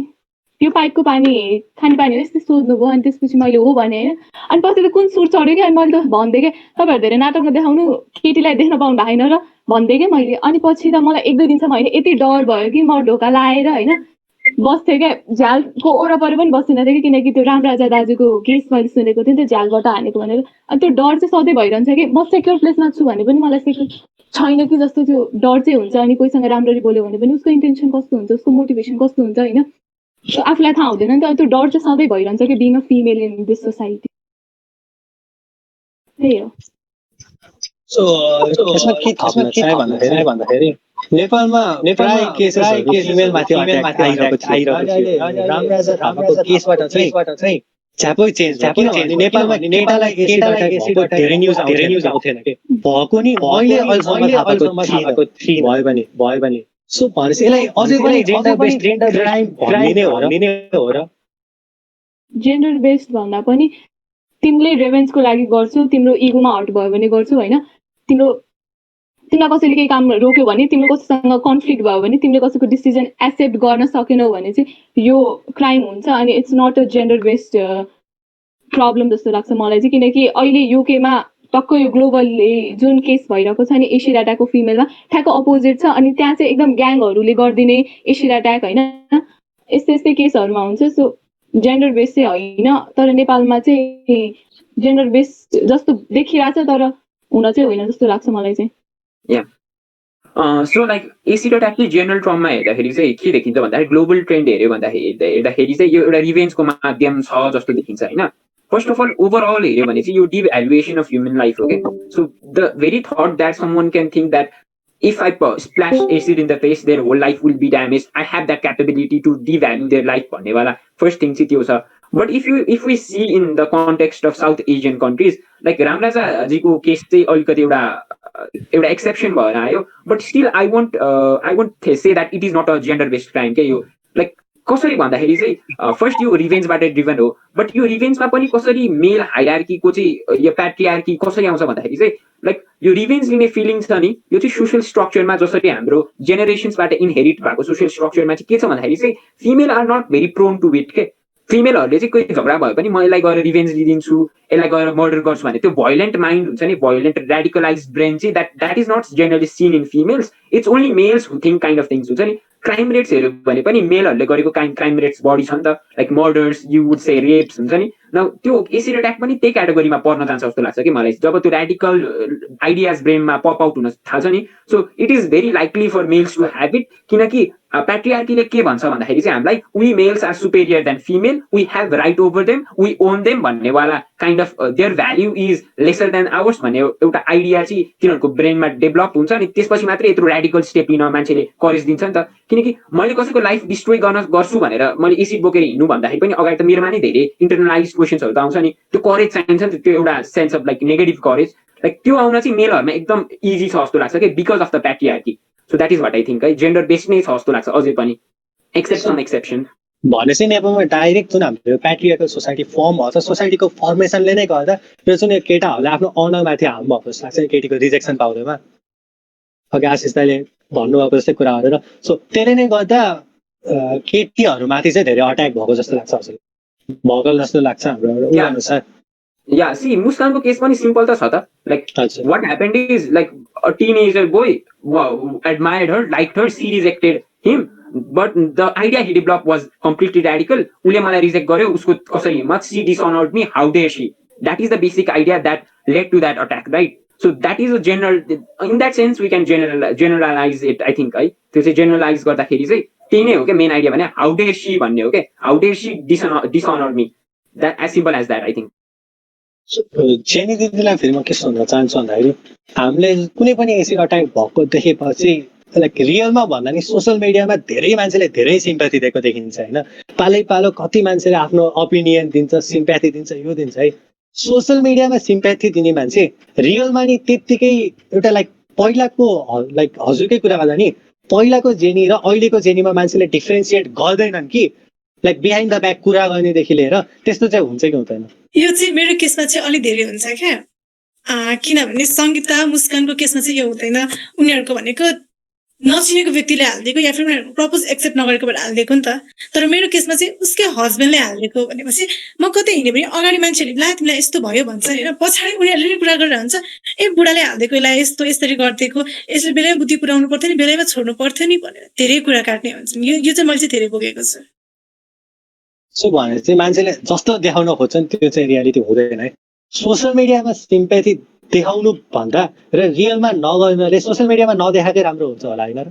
यो पाइपको पानी खानेपानी यस्तै सोध्नुभयो अनि त्यसपछि मैले हो भने होइन अनि पछि त कुन सुर चढ्यो कि अनि मैले त भनिदिएँ कि तपाईँहरू धेरै नाटकमा देखाउनु केटीलाई देख्न पाउनु भएको छैन र भनिदिएँ कि मैले अनि पछि त मलाई 1-2 दिनसम्म होइन यति डर भयो कि म ढोका लाएर होइन बस्थेँ क्या झ्यालको वरपरि पनि बस्दिनँ थिएँ कि किनकि त्यो रामराजा दाजुको केस मैले सुनेको थिएँ नि त झ्यालबाट हानेको भनेर अनि त्यो डर चाहिँ सधैँ भइरहन्छ कि म सेक्योर प्लेसमा छु भने पनि मलाई सेक्योर छैन कि जस्तो त्यो डर चाहिँ हुन्छ अनि कोहीसँग राम्ररी बोल्यो भने पनि उसको इन्टेन्सन कस्तो हुन्छ उसको मोटिभेसन कस्तो हुन्छ होइन आफूलाई थाहा हुँदैन नि त त्यो डर चाहिँ सधैँ भइरहन्छ कि being a female in this society त्यही हो सो यसमा के थप्न चाहे भन्दाखेरि नेपालमा प्राय केसेसहरू फिमेलमाथि आइरहेको थियो रामराजा थापाको केसबाट चाहिँ छ्यापै चेन्ज भयो किनभने नेपालमा केटालाई एसिड अट्याक भएको धेरै न्युज आउँथेन के भएको नि मैले अहिलेसम्म थाहा पाएको भयो भने सो भनेपछि यसलाई अझै पनि जेन्डर बेस्ड क्राइम भन्ने नै हो र जेन्डर बेस्ड भन्दा पनि तिमीले रेभेन्सको लागि गर्छौ तिम्रो इगोमा हर्ट भयो भने गर्छौ होइन तिमीलाई कसैले केही काम रोक्यो भने तिम्रो कसैसँग कन्फ्लिक्ट भयो भने तिमीले कसैको डिसिजन एक्सेप्ट गर्न सकेनौ भने चाहिँ यो क्राइम हुन्छ अनि it's not a gender based problem जस्तो लाग्छ मलाई चाहिँ किनकि अहिले युकेमा टक्क यो ग्लोबली जुन केस भइरहेको छ नि एसिड अट्याकको फिमेलमा ठ्याक्क अपोजिट छ अनि त्यहाँ चाहिँ एकदम ग्याङहरूले गरिदिने एसिड अट्याक होइन यस्तै केसहरूमा हुन्छ सो जेन्डर बेस्ड चाहिँ होइन तर नेपालमा चाहिँ जेन्डर बेस्ड जस्तो देखिरहेछ तर हुन चाहिँ होइन जस्तो लाग्छ मलाई चाहिँ सो लाइक एसिड अट्याक चाहिँ जेनरल ट्रममा हेर्दाखेरि चाहिँ के देखिन्छ भन्दाखेरि ग्लोबल ट्रेन्ड हेऱ्यो हेर्दाखेरि चाहिँ यो एउटा रिभेन्जको माध्यम छ जस्तो देखिन्छ होइन फर्स्ट अफ अल ओभरअल हेऱ्यो भने चाहिँ यो डिभ्यालुएसन अफ ह्युमन लाइफ हो क्या so the very thought that someone can think that if I splash acid in the face, their whole life will be damaged. I have that capability to devalue their life. First thing is but if we see in the context of South Asian countries, like Ramraja jiko case चाहिँ अलिकति एउटा exception भएर आयो, but still I won't say that it is not a gender based crime के यो like कसरी भन्दाखेरि चाहिँ फर्स्ट यो रिभेन्जबाट ड्रिभन हो बट यो रिभेन्जमा पनि कसरी मेल हायरार्कीको चाहिँ यो प्याट्रियार्की कसरी आउँछ भन्दाखेरि चाहिँ लाइक यो रिभेन्ज लिने फिलिङ छ नि यो चाहिँ सोसियल स्ट्रक्चरमा जसरी हाम्रो जेनेरेसन्सबाट इनहेरिट भएको सोसियल स्ट्रक्चरमा चाहिँ के छ भन्दाखेरि चाहिँ female are not very prone to it के फिमेलहरूले चाहिँ कोही झगडा भयो पनि म यसलाई गएर रिभेन्ज लिदिन्छु यसलाई गएर मर्डर गर्छु भने त्यो भोइलेन्ट माइन्ड हुन्छ नि भोइलेन्ट रेडिकलाइज ब्रेन चाहिँ that is not generally seen in females it's only males who think kind of things हुन्छ नि क्राइम रेट्स हेऱ्यो भने पनि मेलहरूले गरेको क्राइम रेट्स बढी छ नि त like murders you would say rapes हुन्छ नि न त्यो एसिड अट्याक पनि त्यही क्याटेगोरीमा पर्न जान्छ जस्तो लाग्छ कि मलाई जब त्यो रेडिकल आइडियाज ब्रेनमा पप आउट हुन थाल्छ नि so it is very likely for males to have it किनकि प्याट्रियार्कीले के भन्छ भन्दाखेरि चाहिँ हामीलाई we males are superior than female we have right over them we own them भन्नेवाला kind of their value is lesser than ours भन्ने एउटा आइडिया चाहिँ तिनीहरूको ब्रेनमा डेभलप हुन्छ अनि त्यसपछि मात्रै यत्रो रेडिकल स्टेप लिन मान्छेले करेज दिन्छ नि त किनकि मैले कसैको लाइफ डिस्ट्रोय गर्छु भनेर मैले एसिड बोकेर हिँड्नु भन्दाखेरि पनि अगाडि त मेरोमा नै धेरै इन्टरनलाइज क्वेसन्सहरू त आउँछ नि त्यो करेज चाहिन्छ नि त्यो एउटा sense of like negative courage like त्यो आउन चाहिँ मेलहरूमा एकदम इजी छ जस्तो लाग्छ कि because of the patriarchy so that is what I think है जेन्डर बेस्ड नै छ जस्तो लाग्छ अझै पनि एक्सेप्सन भनेपछि नेपालमा डाइरेक्ट जुन हाम्रो प्याट्रियार्कल सोसाइटी फर्म भएको छ सोसाइटीको फर्मेसनले नै गर्दा यो जुन केटाहरूले आफ्नो अनरमाथि हार्म भएको जस्तो लाग्छ केटीको रिजेक्सन पाउँदैमा अघि आशिष दाइले भन्नुभएको जस्तै कुराहरू र सो त्यसले नै गर्दा केटीहरूमाथि चाहिँ धेरै अट्याक भएको जस्तो लाग्छ हजुर भगल जस्तो लाग्छ हाम्रो अनुसार या सी मुस्कानको केस पनि सिम्पल त छ त लाइक हजुर what happened is like a teenager boy admired her, liked her, she rejected him, but the idea he developed was completely radical. उसले मलाई रिजेक्ट गर्यो, उसको कसरी हिम्मत, she dishonored me, how dare she. That is the basic idea that led to that attack, right? So that is a general, in that sense we can generalize it, I think, है त्यो चाहिँ generalize गर्दाखेरि चाहिँ त्यही नै हो क्या मेन आइडिया भने how dare she भन्ने हो क्या, how dare she dishonor me, that as simple as that I think. Jenny दिदीलाई फेरि म के सोध्न चाहन्छु भन्दाखेरि हामीले कुनै पनि एसिड अट्याक भएको देखेपछि लाइक रियलमा भन्दा नि सोसियल मिडियामा धेरै मान्छेले धेरै सिम्प्याथी दिएको देखिन्छ होइन, पालै पालो कति मान्छेले आफ्नो ओपिनियन दिन्छ, सिम्प्याथी दिन्छ, यो दिन्छ है। सोसियल मिडियामा सिम्प्याथी दिने मान्छे रियलमा नि त्यत्तिकै एउटा लाइक पहिलाको लाइक हजुरकै कुरा गर्दा नि पहिलाको जेनी र अहिलेको जेनीमा मान्छेले डिफ्रेन्सिएट गर्दैनन् कि लाइक बिहाइन्ड द ब्याक कुरा गर्नेदेखि लिएर त्यस्तो चाहिँ हुन्छ कि हुँदैन? यो चाहिँ मेरो केसमा चाहिँ अलि धेरै हुन्छ क्या, किनभने सङ्गीता मुस्कानको केसमा चाहिँ यो हुँदैन। उनीहरूको भनेको नचिनेको व्यक्तिले हालिदिएको या फिर उनीहरूको प्रपोज एक्सेप्ट नगरेको भएर हालिदिएको नि त। तर मेरो केसमा चाहिँ उसकै हस्बेन्डले हालिदिएको भनेपछि म कतै हिँड्यो भने अगाडि मान्छेहरूले ला तिमीलाई यस्तो भयो भन्छ होइन, पछाडि उनीहरूले कुरा गरेर हुन्छ ए बुढाले हालिदिएको यसलाई यस्तो यसरी गरिदिएको, यसले बेलैमा बुद्धि पुऱ्याउनु पर्थ्यो नि, बेलैमा छोड्नु पर्थ्यो नि भनेर धेरै कुरा काट्ने हुन्छन्। यो चाहिँ मैले चाहिँ धेरै भोगेको छु। सो भने चाहिँ मान्छेले जस्तो देखाउन खोज्छन् त्यो चाहिँ रियालिटी हुँदैन है। सोसियल मिडियामा सिम्प्याथी देखाउनु भन्दा र रियलमा नगर्नाले सोसियल मिडियामा नदेखाएकै राम्रो हुन्छ होला होइन र?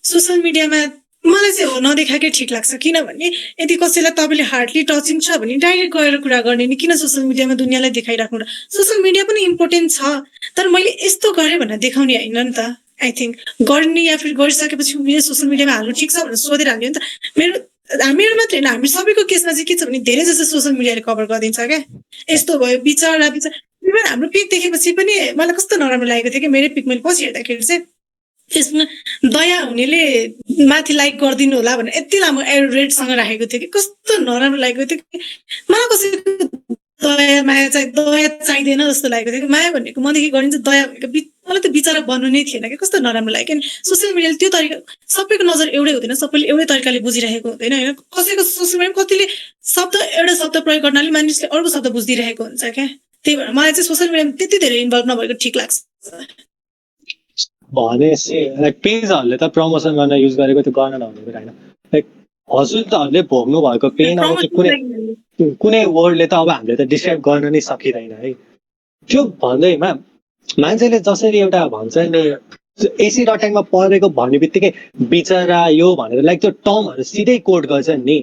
सोसियल मिडियामा मलाई चाहिँ हो नदेखाएकै ठिक लाग्छ, किनभने यदि कसैलाई तपाईँले हार्डली टचिङ छ भने डाइरेक्ट गएर कुरा गर्ने नि, किन सोसियल मिडियामा दुनियाँलाई देखाइराख्नु र? सोसियल मिडिया पनि इम्पोर्टेन्ट छ, तर मैले यस्तो गरेँ भनेर देखाउने होइन नि त। आई थिङ्क गर्ने या फिर गरिसकेपछि मेरो सोसियल मिडियामा हाल्नु ठिक छ भनेर सोधेर हाल्यो नि त। मेरो मात्रै होइन, हामी सबैको केसमा चाहिँ के छ भने धेरै जस्तो सोसियल मिडियाले कभर गरिदिन्छ क्या, यस्तो भयो बिचरा इभन हाम्रो पिक देखेपछि पनि मलाई कस्तो नराम्रो लागेको थियो कि मेरो पिक मैले पछि हेर्दाखेरि चाहिँ फेसबुकमा दया हुनेले माथि लाइक गरिदिनु होला भनेर यति लामो रेडसँग राखेको थियो कि कस्तो नराम्रो लागेको थियो कि मलाई कसैको दया माया दया चाहिँदैन जस्तो लागेको थियो कि माया भनेको मनदेखि गरिन्छ, दया भनेको मलाई त बिचरा बन्नु नै थिएन कि कस्तो नराम्रो लाग्यो कि सोसियल मिडियाले त्यो तरिका सबैको नजर एउटै हुँदैन, सबैले एउटै तरिकाले बुझिरहेको हुँदैन होइन। कसैको सोसियल मिडियामा कतिले एउटा शब्द प्रयोग गर्नाले मानिसले अर्को शब्द बुझिदिरहेको हुन्छ क्या, त्यही भएर मलाई चाहिँ सोसियल मिडियामा त्यति धेरै इन्भल्भ नभएको ठिक लाग्छ। भनेपछि लाइक पेजहरूले त प्रमोसन गर्न युज गरेको त्यो गर्न नहुने कुरा होइन। लाइक हजुरहरूले भोग्नु भएको पेन अब चाहिँ कुनै वर्डले त अब हामीले त डिस्क्राइब गर्न नै सकिँदैन है। त्यो भन्दैमा मान्छेले जसरी एउटा भन्छ नि एसिड अट्याकमा परेको भन्ने बित्तिकै बिचरा यो भनेर लाइक त्यो टर्महरू सिधै कोट गर्छन् नि।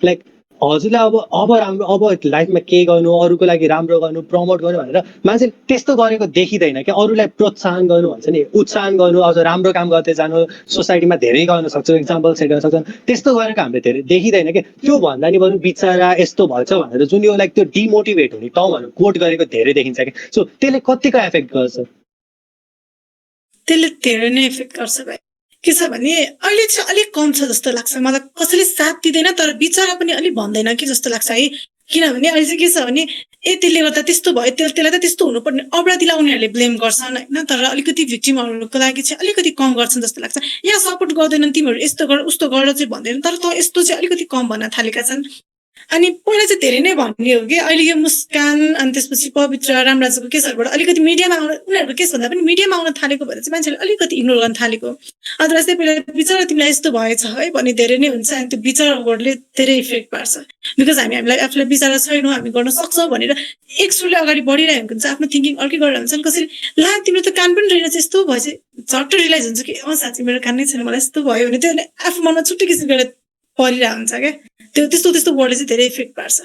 लाइक हजुरलाई अब राम्रो अब लाइफमा के गर्नु, अरूको लागि राम्रो गर्नु, प्रमोट गर्नु भनेर मान्छेले त्यस्तो गरेको देखिँदैन क्या। अरूलाई प्रोत्साहन गर्नु भन्छ नि, उत्साहन गर्नु, अझ राम्रो काम गर्दै जानु, सोसाइटीमा धेरै गर्न सक्छौँ, इक्जाम्पल सेट गर्न सक्छौँ, त्यस्तो गरेको हामीले धेरै देखिँदैन क्या। त्यो भन्दा नि बरु बिचरा यस्तो भन्छ भनेर जुन यो लाइक त्यो डिमोटिभेट हुने टर्महरू कोट गरेको धेरै देखिन्छ क्या। सो त्यसले कतिको एफेक्ट गर्छ? त्यसले धेरै नै एफेक्ट गर्छ भाइ। के छ भने अहिले चाहिँ अलिक कम छ जस्तो लाग्छ मलाई, कसैले साथ दिँदैन तर बिचरा पनि अलिक भन्दैन कि जस्तो लाग्छ है। किनभने अहिले चाहिँ के छ भने त्यसले गर्दा त्यस्तो भयो, त्यसलाई त त्यस्तो हुनुपर्ने अपराधीलाई उनीहरूले ब्लेम गर्छन् होइन, तर अलिकति भिक्टिमहरूको लागि चाहिँ अलिकति कम गर्छन् जस्तो लाग्छ। यहाँ सपोर्ट गर्दैनन्, तिमीहरू यस्तो गर उस्तो गर चाहिँ भन्दैन, तर त यस्तो चाहिँ अलिकति कम भन्न थालेका छन्। अनि पहिला चाहिँ धेरै नै भन्ने हो कि अहिले यो मुस्कान अनि त्यसपछि पवित्र रामराजको केसहरूबाट अलिकति मिडियामा आउन, उनीहरूको केस भन्दा पनि मिडियामा आउन थालेको भएर चाहिँ मान्छेले अलिकति इग्नोर गर्न थालेको। अदरवाइज चाहिँ पहिला बिचरा तिमीलाई यस्तो भएछ है भन्ने धेरै नै हुन्छ, अनि त्यो बिचरा वर्डले धेरै इफेक्ट पार्छ। बिकज हामीलाई आफूलाई बिचरा छैनौँ, हामी गर्न सक्छौँ भनेर एक सुरले अगाडि बढिरहेको हुन्छ, आफ्नो थिङ्किङ अर्कै गरेर हुन्छन्। कसैले ला तिम्रो त कान पनि रहेन चाहिँ यस्तो भएछ, झट्ट रियलाइज हुन्छ कि साँच्चै मेरो कान नै छैन, मलाई यस्तो भयो भने त्यो आफू मनमा छुट्टै किसिमले परिरहेको हुन्छ क्या। त्यस्तो वर्डले चाहिँ धेरै इफेक्ट पार्छ।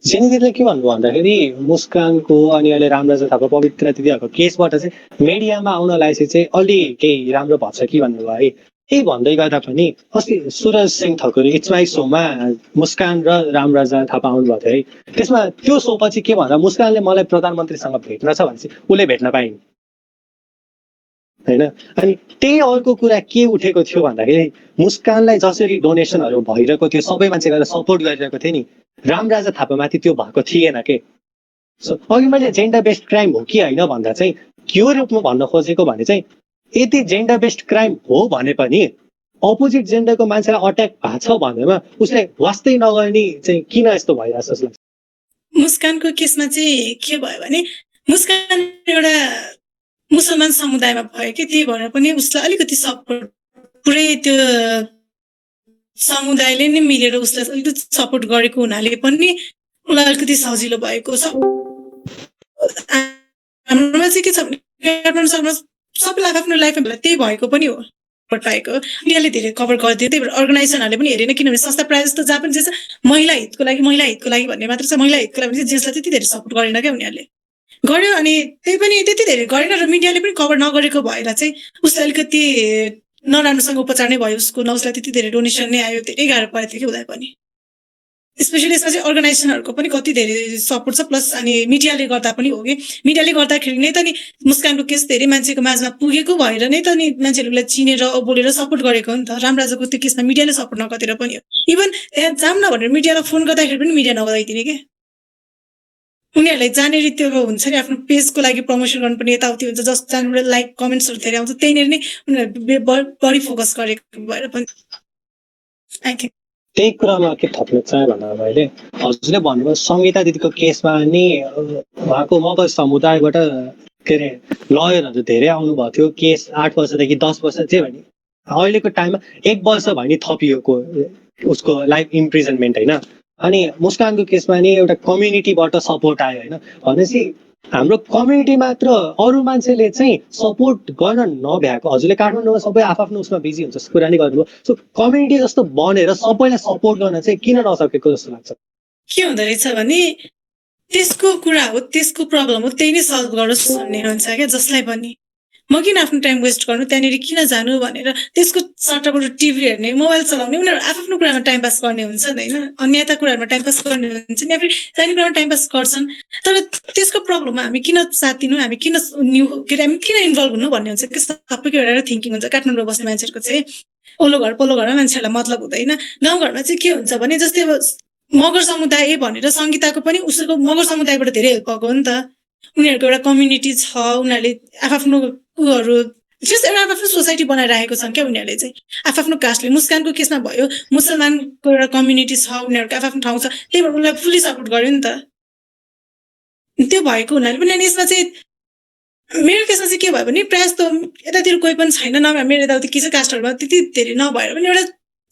जेनीले के भन्नु भन्दाखेरि मुस्कानको अनि अहिले रामराज थापा पवित्र दिदीहरूको केसबाट चाहिँ मिडियामा आउनलाई चाहिँ अलि केही राम्रो भएको छ कि भन्नुभयो है। त्यही भन्दै गर्दा पनि अस्ति सुरज सिंह ठकुरी इट्स माई सोमा मुस्कान र रामराज थापा आउनुभएको थियो है। त्यसमा त्यो सो पछि के भन्दा मुस्कानले मलाई प्रधानमन्त्रीसँग भेट्न छ भने चाहिँ उसले भेट्न पाइन् होइन। अनि त्यही अर्को कुरा के उठेको थियो भन्दाखेरि मुस्कानलाई जसरी डोनेसनहरू भइरहेको थियो, सबै मान्छे गएर सपोर्ट गरिरहेको थियो नि, रामराजा थापामाथि त्यो भएको थिएन के। सो अघि मैले जेन्डर बेस्ड क्राइम हो कि होइन भन्दा चाहिँ यो रूपमा भन्न खोजेको भने चाहिँ यदि जेन्डर बेस्ड क्राइम हो भने पनि अपोजिट जेन्डरको मान्छेलाई अट्याक भएको छ भनेमा उसले वास्तै नगर्ने चाहिँ किन यस्तो भइरहेछ जस्तो लाग्छ? मुस्कानको केसमा चाहिँ के भयो भने मुस्कान एउटा मुसलमान समुदायमा भयो कि त्यही भएर पनि उसलाई अलिकति सपोर्ट पुरै त्यो समुदायले नै मिलेर उसलाई अलिकति सपोर्ट गरेको हुनाले पनि उसलाई अलिकति सजिलो भएको छ। हाम्रोमा चाहिँ के छ भने काठमाडौँ सहरमा सबैलाई आफ्नो लाइफमा त्यही भएको पनि हो पाएको मिडियाले धेरै कभर गरिदियो। त्यही भएर अर्गनाइजेसनहरूले पनि हेरेन, किनभने संस्था प्रायः जस्तो जहाँ पनि जे छ महिला हितको लागि भन्ने मात्र छ। महिला हितको लागि जेसलाई त्यति धेरै सपोर्ट गरेन क्या उनीहरूले गर्यो, अनि त्यही पनि त्यति धेरै गरेन र मिडियाले पनि कभर नगरेको भएर चाहिँ उसलाई अलिकति नराम्रोसँग उपचार नै भयो उसको, न उसलाई त्यति धेरै डोनेसन नै आयो, धेरै गाह्रो परेको थियो कि उसलाई पनि। स्पेसली यसमा चाहिँ अर्गनाइजेसनहरूको पनि कति धेरै सपोर्ट छ, प्लस अनि मिडियाले गर्दा पनि हो कि मिडियाले गर्दाखेरि नै त नि मुस्कानको केस धेरै मान्छेको माझमा पुगेको भएर नै त नि मान्छेहरूले चिनेर बोलेर सपोर्ट गरेको हो नि त। रामराजाको त्यो केसमा मिडियाले सपोर्ट नगरेर पनि हो। इभन त्यहाँ जाम न भनेर मिडियालाई फोन गर्दाखेरि पनि मिडिया नगराइदिने क्या। उनीहरूलाई जानेर त्यो हुन्छ नि आफ्नो पेजको लागि प्रमोसन गर्नुपर्ने यताउति हुन्छ, जस्ट जहाँबाट लाइक कमेन्ट्सहरू धेरै आउँछ त्यहीँनिर नै उनीहरू बढी फोकस गरेको भएर पनि आई थिङ्क। त्यही कुरामा के थप्न चाहे भन्दा मैले हजुरले भन्नुभयो सङ्गीता दिदीको केसमा नि उहाँको मगर समुदायबाट के अरे लयरहरू धेरै आउनुभएको थियो। केस 8 वर्षदेखि 10 वर्ष चाहिँ भने अहिलेको टाइममा 1 वर्ष भयो नि थपिएको उसको लाइफ इम्प्रिजनमेन्ट होइन। अनि मुस्कानको केसमा नि एउटा कम्युनिटीबाट सपोर्ट आयो होइन भनेपछि हाम्रो कम्युनिटी मात्र अरू मान्छेले चाहिँ सपोर्ट गर्न नभ्याएको। हजुरले काठमाडौँमा सबै आफ्नो उसमा बिजी हुन्छ कुरा नै गर्नुभयो। सो कम्युनिटी जस्तो बनेर सबैलाई सपोर्ट गर्न चाहिँ किन नसकेको जस्तो लाग्छ? के हुँदो रहेछ भने त्यसको कुरा हो, त्यसको प्रब्लम हो, त्यही नै सल्भ गरोस् भन्ने हुन्छ क्या जसलाई पनि। म किन आफ्नो टाइम वेस्ट गर्नु, त्यहाँनिर किन जानु भनेर त्यसको सट्टाबाट टिभी हेर्ने, मोबाइल चलाउने, उनीहरू आफ्नो कुरामा टाइम पास गर्ने हुन्छ नि होइन, अन्यता कुराहरूमा टाइम पास गर्ने हुन्छ नि, या फिर जाने कुरामा टाइम पास गर्छन्। तर त्यसको प्रब्लममा हामी किन साथ दिनु, हामी किन हामी किन इन्भल्भ हुनु भन्ने हुन्छ कि सबैको एउटा थिङ्किङ हुन्छ। काठमाडौँमा बस्ने मान्छेहरूको चाहिँ ओल्लो घर पल्लो घरमा मान्छेहरूलाई मतलब हुँदैन। गाउँघरमा चाहिँ के हुन्छ भने जस्तै अब मगर समुदाय भनेर सङ्गीताको पनि उसको मगर समुदायबाट धेरै हेल्प भएको हो नि त। उनीहरूको एउटा कम्युनिटी छ, उनीहरूले आफ्नो उहरू जस्ट एउटा आफ्नो सोसाइटी बनाएर राखेको छन् क्या उनीहरूले चाहिँ आफ्नो कास्टले। मुस्कानको केसमा भयो मुसलमानको एउटा कम्युनिटी छ, उनीहरूको आफ्नो ठाउँ छ, त्यही भएर उनीलाई फुल्ली सपोर्ट गर्यो नि त। त्यो भएको हुनाले पनि अनि यसमा चाहिँ मेरो केसमा चाहिँ के भयो भने प्रायः जस्तो यतातिर कोही पनि छैन, नभए मेरो यताउति के छ कास्टहरूमा त्यति धेरै नभएर पनि एउटा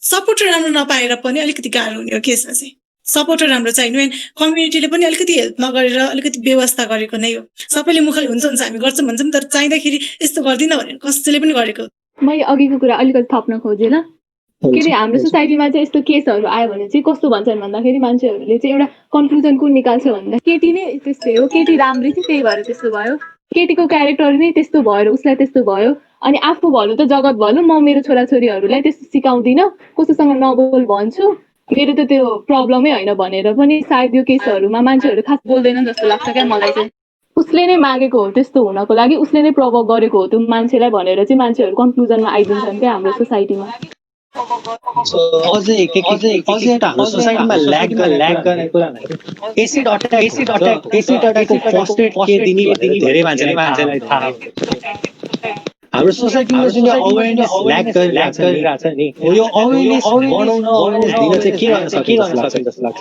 सपोर्टर राम्रो नपाएर पनि अलिकति गाह्रो हुने हो केसमा चाहिँ। सपोर्टर राम्रो चाहिनु, कम्युनिटीले पनि अलिकति हेल्प नगरेर अलिकति व्यवस्था गरेको नै हो। सबैले मुखले हुन्छ हामी गर्छौँ भन्छौँ, तर चाहिँदाखेरि यस्तो गर्दिन भनेर कसैले पनि गरेको। मैले अघिको कुरा अलिकति थप्न खोजेँ ल। के अरे हाम्रो सोसाइटीमा चाहिँ यस्तो केसहरू आयो भने चाहिँ कस्तो भन्छन् भन्दाखेरि मान्छेहरूले चाहिँ एउटा कन्क्लुजन कुन निकाल्छ भन्दा केटी नै त्यस्तै हो, केटी राम्रै थियो त्यही भएर त्यस्तो भयो, केटीको क्यारेक्टर नै त्यस्तो भएर उसलाई त्यस्तो भयो, अनि आफू भलो त जगत भलो, म मेरो छोराछोरीहरूलाई त्यस्तो सिकाउँदिनँ, कसैसँग नबोल भन्छु, मेरो त त्यो प्रब्लमै होइन भनेर पनि सायद यो केसहरूमा मान्छेहरू खास बोल्दैनन् जस्तो लाग्छ क्या मलाई चाहिँ। उसले नै मागेको हो त्यस्तो हुनको लागि, उसले नै प्रभाव गरेको हो त्यो मान्छेलाई भनेर चाहिँ मान्छेहरू कन्क्लुजनमा आइदिन्छन् क्या हाम्रो सोसाइटीमा। अझै एउटा हाम्रो सोसाइटीमा ल्याग गर्ने कुरा एसिड अट्याकको फर्स्ट एड के दिने भनेर धेरै मान्छेलाई थाहा हाम्रो सोसाइटीमा जुन अवेरनेस ल्याग गरिरहेको छ नि यो अवेरनेस बनाउन अवेरनेस दिन चाहिँ के गर्न सक्छ जस्तो लाग्छ?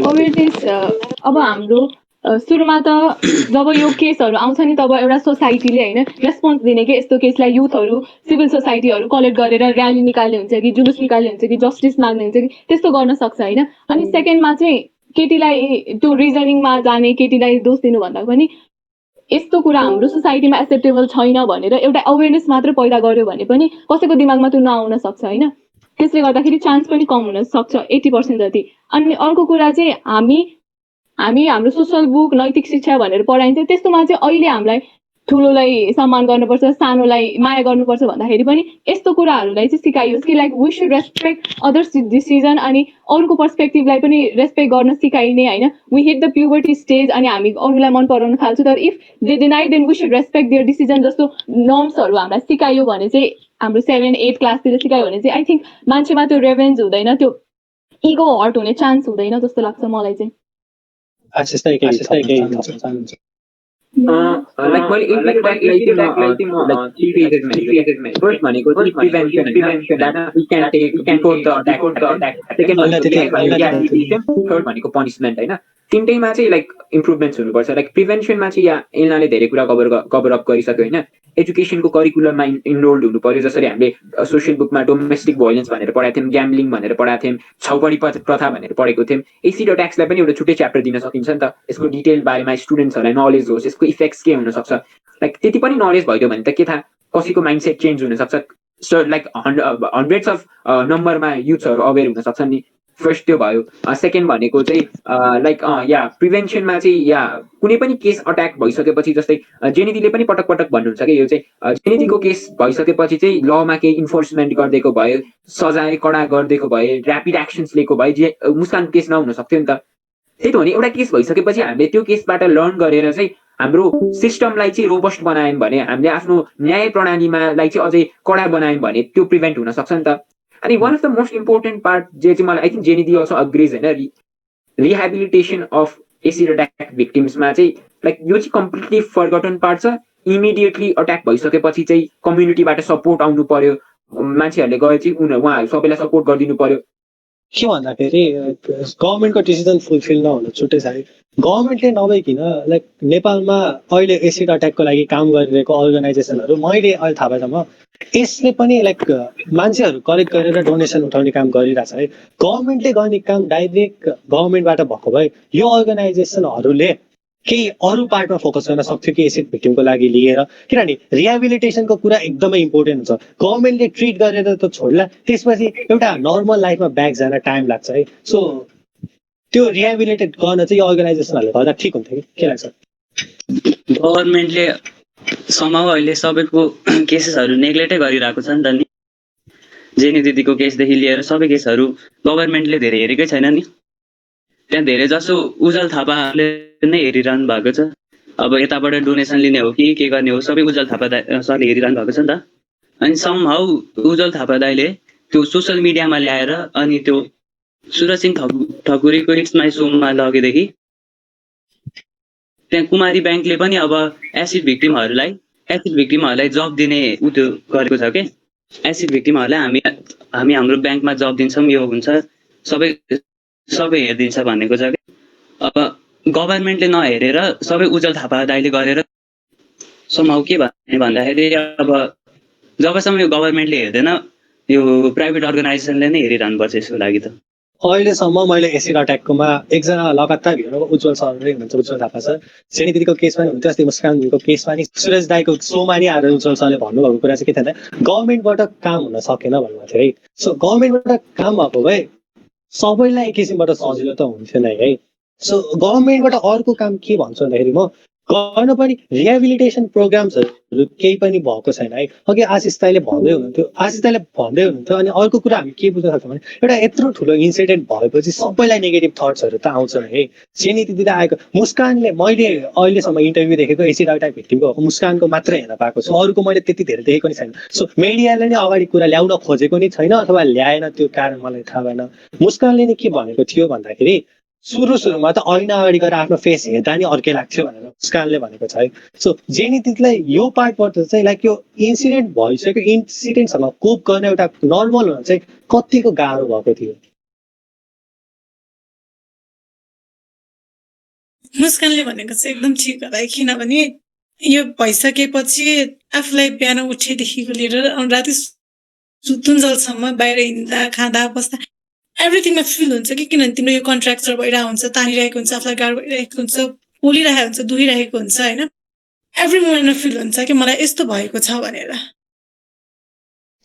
अवेरनेस अब हाम्रो सुरुमा त जब यो केसहरू आउँछ नि तब एउटा सोसाइटीले होइन रेस्पोन्स दिने कि यस्तो केसलाई युथहरू सिभिल सोसाइटीहरू कलेक्ट गरेर र्याली निकाल्ने हुन्छ कि जुलुस निकाल्ने हुन्छ कि जस्टिस माग्ने हुन्छ कि त्यस्तो गर्न सक्छ होइन। अनि सेकेन्डमा चाहिँ केटीलाई त्यो रिजनिङमा जाने केटीलाई दोष दिनुभन्दा पनि यस्तो कुरा हाम्रो सोसाइटीमा एक्सेप्टेबल छैन भनेर एउटा अवेरनेस मात्र पैदा गर्यो भने पनि कसैको दिमागमा त्यो नआउन सक्छ होइन। त्यसले गर्दाखेरि चान्स पनि कम हुन सक्छ 80% जति। अनि अर्को कुरा चाहिँ हामी हाम्रो सोसल बुक नैतिक शिक्षा भनेर पढाइन्छ, त्यस्तोमा चाहिँ अहिले हामीलाई ठुलोलाई सम्मान गर्नुपर्छ, सानोलाई माया गर्नुपर्छ भन्दाखेरि पनि यस्तो कुराहरूलाई चाहिँ सिकाइयोस् कि like we should respect others decision, अनि अरूको पर्सपेक्टिभलाई पनि रेस्पेक्ट गर्न सिकाइने होइन। We hit the puberty stage अनि हामी अरूलाई मन पराउन थाल्छौँ, तर if they deny then we should respect their decision जस्तो नर्म्सहरू हामीलाई सिकाइयो भने चाहिँ हाम्रो 7-8 क्लासतिर सिकायो भने चाहिँ आई थिङ्क मान्छेमा त्यो रेभेन्ज हुँदैन, त्यो इगो हर्ट हुने चान्स हुँदैन जस्तो लाग्छ मलाई चाहिँ। लाइक मैले एसी अट्याकलाई म लाइक 3 फेजेसमा हेर्छु। फर्स्ट भनेको चाहिँ प्रिभेन्सन हैन, that we can take before the attack. Second भनेको थर्ड भनेको पनिशमेन्ट हैन। तिनटैमा चाहिँ लाइक इम्प्रुभमेन्ट्स हुनुपर्छ। लाइक प्रिभेन्सनमा चाहिँ यिनीहरूले धेरै कुरा कभर अप गरिसक्यो हैन। एजुकेसनको करिकुलममा इनरोल्ड हुनु पर्यो। जसरी हामीले सोसियल बुकमा डोमेस्टिक भायोलेन्स भनेर पढाएको थियौँ, ग्याम्बलिङ भनेर पढाएको थियौँ, छाउपडी प्रथा भनेर पढेको थियौँ। एसिड अट्याक्सलाई पनि एउटा छुट्टै च्याप्टर दिन सकिन्छ नि त। यसको डिटेल बारेमा स्टुडेन्ट्सहरूलाई नलेज होस्, यसको इफेक्ट्स के हुनसक्छ। लाइक त्यति पनि नलेज भइदियो भने त के थाहा कसैको माइन्डसेट चेन्ज हुनसक्छ। सो लाइक हन्ड्रेड्स अफ नम्बरमा युथ्सहरू अवेर हुन सक्छन् नि। फर्स्ट त्यो भयो। सेकेन्ड भनेको चाहिँ लाइक प्रिभेन्सनमा चाहिँ कुनै पनि केस अट्याक भइसकेपछि, जस्तै जेनिदीले पनि पटक पटक भन्नुहुन्छ कि यो चाहिँ जेनिदीको केस भइसकेपछि चाहिँ लमा केही इन्फोर्समेन्ट गरिदिएको भए, सजाय कडा गरिदिएको भए, ऱ्यापिड एक्सन्स लिएको भए जे मुस्कानको केस नहुन सक्थ्यो नि त। त्यही त हो नि, एउटा केस भइसकेपछि हामीले त्यो केसबाट लर्न गरेर चाहिँ हाम्रो सिस्टमलाई चाहिँ रोबस्ट बनायौँ भने, हामीले आफ्नो न्याय प्रणालीमालाई चाहिँ अझै कडा बनायौँ भने त्यो प्रिभेन्ट हुन सक्छ नि त। अनि one of the most important part जे चाहिँ मलाई आई थिङ्क जेनिदी अल्सो अग्रिज होइन, रिहेबिलिटेसन अफ एसिड अट्याक भिक्टिम्समा चाहिँ लाइक यो चाहिँ कम्प्लिटली फर्गटन पार्ट छ। इमिडिएटली अट्याक भइसकेपछि चाहिँ कम्युनिटीबाट सपोर्ट आउनु पर्यो। मान्छेहरूले गए चाहिँ उहाँहरू सबैलाई सपोर्ट गरिदिनु पर्यो। के भन्दाखेरि गभर्मेन्टको डिसिजन फुलफिल नहुनु छुट्टै छ है। गभर्मेन्टले नभइकन लाइक नेपालमा अहिले एसिड अट्याकको लागि काम गरिरहेको अर्गनाइजेसनहरू मैले अहिले थाहा भएसम्म यसले पनि लाइक मान्छेहरू कलेक्ट गरेर डोनेसन उठाउने काम गरिरहेछ है। गभर्मेन्टले गर्ने काम डाइरेक्ट गभर्मेन्टबाट भएको भए यो अर्गनाइजेसनहरूले केही अरू पार्टमा फोकस गर्न सक्थ्यो कि एसिड भिक्टिमको लागि लिएर। किनभने रिहेबिलिटेसनको कुरा एकदमै इम्पोर्टेन्ट हुन्छ। गभर्मेन्टले ट्रिट गरेर त छोड्ला, त्यसपछि एउटा नर्मल लाइफमा ब्याक जान टाइम लाग्छ है। सो त्यो रिहेबिलिटेट गर्न चाहिँ यो अर्गनाइजेसनहरूले गर्दा ठिक हुन्थ्यो कि के लाग्छ? गभर्मेन्टले समाउ अहिले सबैको केसेसहरू नेग्लेक्टै गरिरहेको छ नि त नि। जेनी दिदीको केसदेखि लिएर सबै केसहरू गभर्मेन्टले धेरै हेरेकै छैन नि। त्यहाँ धेरै जसो उज्जवल थापाले नै हेरिरहनु भएको छ। अब यताबाट डोनेसन लिने हो कि के गर्ने हो सबै उज्जवल थापा सरले हेरिरहनु भएको छ नि त। अनि समहाउ उज्जवल थापा दाइले त्यो सोसियल मिडियामा ल्याएर अनि त्यो सुरज सिंह ठकुरीको इट्स माई सोमा लगेदेखि त्यहाँ कुमारी ब्याङ्कले पनि अब एसिड भिक्टिमहरूलाई जब दिने त्यो गरेको छ के। एसिड भिक्टिमहरूलाई हामी हाम्रो ब्याङ्कमा जब दिन्छौँ, यो हुन्छ सबै हेरिदिन्छ भनेको छ कि। अब गभर्मेन्टले नहेरेर सबै उज्जवल थापा दाइले गरेर समाउ के भन्दाखेरि अब जबसम्म यो गभर्मेन्टले हेर्दैन यो प्राइभेट अर्गनाइजेसनले नै हेरिरहनुपर्छ यसको लागि त। अहिलेसम्म मैले एसिड अट्याककोमा एकजना लगातार हेरेको उज्जवल सर हुनुहुन्छ, उज्जवल थापा सर। जेनी दिदीको केसमा हुन्थ्यो, अस्ति मुस्कान दिदीको केसमा नि सुरज दाईको सोमा नि आएर उज्जवल सरले भन्नुभएको कुरा चाहिँ के थियो भने गभर्मेन्टबाट काम हुन सकेन भन्नुभएको थियो है। सो गभर्मेन्टबाट काम भएको भए सबैलाई एक किसिमबाट सजिलो त हुन्थेन है। सो गभर्मेन्टबाट अर्को काम के भन्छु भन्दाखेरि म गर्न पनि रिहेबिलिटेसन प्रोग्राम्सहरू केही पनि भएको छैन है। अघि आशिष दाइले भन्दै हुनुहुन्थ्यो। अनि अर्को कुरा हामी के बुझ्न सक्छौँ भने एउटा यत्रो ठुलो इन्सिडेन्ट भएपछि सबैलाई नेगेटिभ थट्सहरू त आउँछन् है। जेनी दिदी आएको मुस्कानले मैले अहिलेसम्म इन्टरभ्यू देखेको एसिड अट्याक भिक्टिमको मुस्कानको मात्रै हेर्न पाएको छु, अरूको मैले त्यति धेरै देखेको नि छैन। सो मिडियाले नै अगाडि कुरा ल्याउन खोजेको नि छैन अथवा ल्याएन, त्यो कारण मलाई थाहा भएन। मुस्कानले नै के भनेको थियो भन्दाखेरि सुरुमा त ऐना अगाडि गएर आफ्नो फेस हेर्दा नि अर्कै लाग्थ्यो भनेर मुस्कानले भनेको छ है। सो जेनी दिदीलाई यो पार्टबाट चाहिँ लाइक यो इन्सिडेन्ट भइसक्यो, इन्सिडेन्टसँग कोप गर्न एउटा नर्मल हुन चाहिँ कतिको गाह्रो भएको थियो? मुस्कानले भनेको चाहिँ एकदम ठिक होला, किनभने यो भइसकेपछि आफूलाई बिहान उठेदेखिको लिएर राति सुत्नुन्जेलसम्म बाहिर हिँड्दा खाँदा बस्दा एभ्रिथिङमा फिल हुन्छ कि किनभने तिम्रो यो कन्ट्र्याक्चर भइरहेको हुन्छ, तानिरहेको हुन्छ, आफूलाई गाह्रो भइरहेको हुन्छ, पोलिरहेको हुन्छ, दुहिरहेको हुन्छ होइन। एभ्री मोमेन्टमा फिल हुन्छ कि मलाई यस्तो भएको छ भनेर।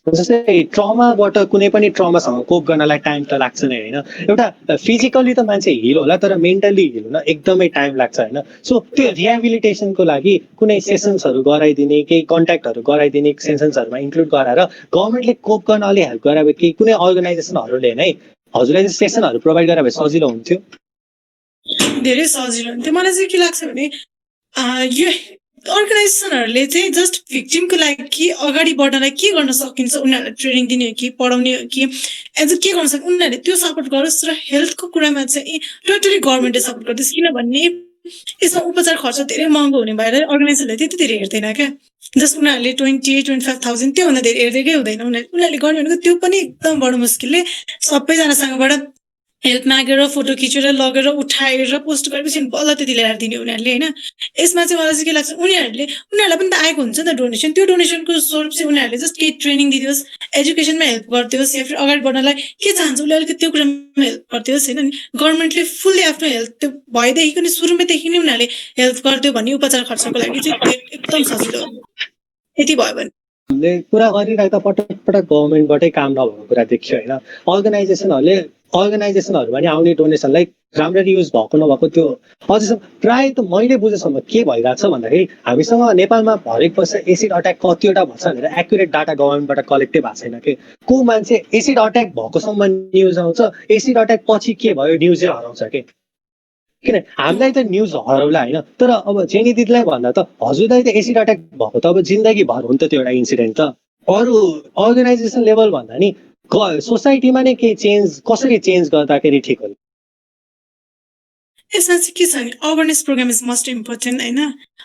जस्तै ट्रमाबाट कुनै पनि ट्रमासँग कोप गर्नलाई टाइम त लाग्छ नै होइन। एउटा फिजिकली त मान्छे हिल होला तर मेन्टली हिल हुन एकदमै टाइम लाग्छ होइन। सो त्यो रिहेबिलिटेसनको लागि कुनै सेसन्सहरू गराइदिने, केही कन्ट्याक्टहरू गराइदिने, सेसन्सहरूमा इन्क्लुड गराएर गभर्मेन्टले कोप गर्न अलि हेल्प गराए कि कुनै अर्गनाइजेसनहरूले नै हजुरलाई सेसनहरू प्रोभाइड गराए भए सजिलो हुन्थ्यो, धेरै सजिलो हुन्थ्यो। मलाई चाहिँ के लाग्छ भने यो अर्गनाइजेसनहरूले चाहिँ जस्ट भिक्टिमको लागि अगाडि बढ्नलाई के गर्न सकिन्छ, उनीहरूलाई ट्रेनिङ दिने हो कि पढाउने हो कि एज के गर्न सक्छ उनीहरूले त्यो सपोर्ट गरोस्। र हेल्थको कुरामा चाहिँ टोटली गभर्मेन्टले सपोर्ट गर्दछ, किनभने यसमा उपचार खर्च धेरै महँगो हुने भएर अर्गनाइजरले त्यति धेरै हेर्दैन क्या। जस्ट उनीहरूले 20-25,000 त्योभन्दा धेरै हेर्दैकै हुँदैन। उनीहरूले गर्ने भनेको त्यो पनि एकदम बडो मुस्किलले सबैजनासँगबाट हेल्प मागेर फोटो खिचेर लगेर उठाएर पोस्ट गरेपछि बल्ल त्यति ल्याएर दिने उनीहरूले होइन। यसमा चाहिँ मलाई चाहिँ के लाग्छ, उनीहरूलाई पनि त आएको हुन्छ नि त डोनेसन। त्यो डोनेसनको स्वरूप चाहिँ उनीहरूले जस्ट केही ट्रेनिङ दिदियोस्, एजुकेसनमा हेल्प गरिदियोस्, या फिर अगाडि बढ्नलाई के चाहन्छ उसले अलिकति त्यो कुरामा हेल्प गरिदियोस् होइन नि। गभर्मेन्टले फुल्ली आफ्नो हेल्थ त्यो भएदेखि नै सुरुमेदेखि नै उनीहरूले हेल्प गरिदियो भने उपचार खर्चको लागि चाहिँ एकदम सजिलो हो। यति भयो भने हामीले कुरा गरिरहेको त पटक पटक गभर्मेन्टबाटै काम नभएको कुरा देखियो होइन। अर्गनाइजेसनहरूमा नि आउने डोनेसनलाई राम्ररी युज भएको नभएको त्यो अझैसम्म प्रायः त मैले बुझेसम्म के भइरहेको छ भन्दाखेरि हामीसँग नेपालमा हरेक वर्ष एसिड अट्याक कतिवटा भन्छ भनेर एक्युरेट डाटा गभर्मेन्टबाट कलेक्टै भएको छैन कि। को मान्छे एसिड अट्याक भएकोसम्म न्युज आउँछ, एसिड अट्याक पछि के भयो न्युजै हराउँछ कि। किन हामीलाई त न्युज हराउला होइन, तर अब जेनी दिदीलाई भन्दा त हजुरलाई त एसिड अट्याक भएको त अब जिन्दगी भर हो नि त त्यो एउटा इन्सिडेन्ट त। अरू अर्गनाइजेसन लेभल भन्दा नि सोसाइटीमा नै केही कसरी चेन्ज गर्दाखेरि ठिक हुन्छ। यसमा चाहिँ के छ भने awareness program is most important होइन।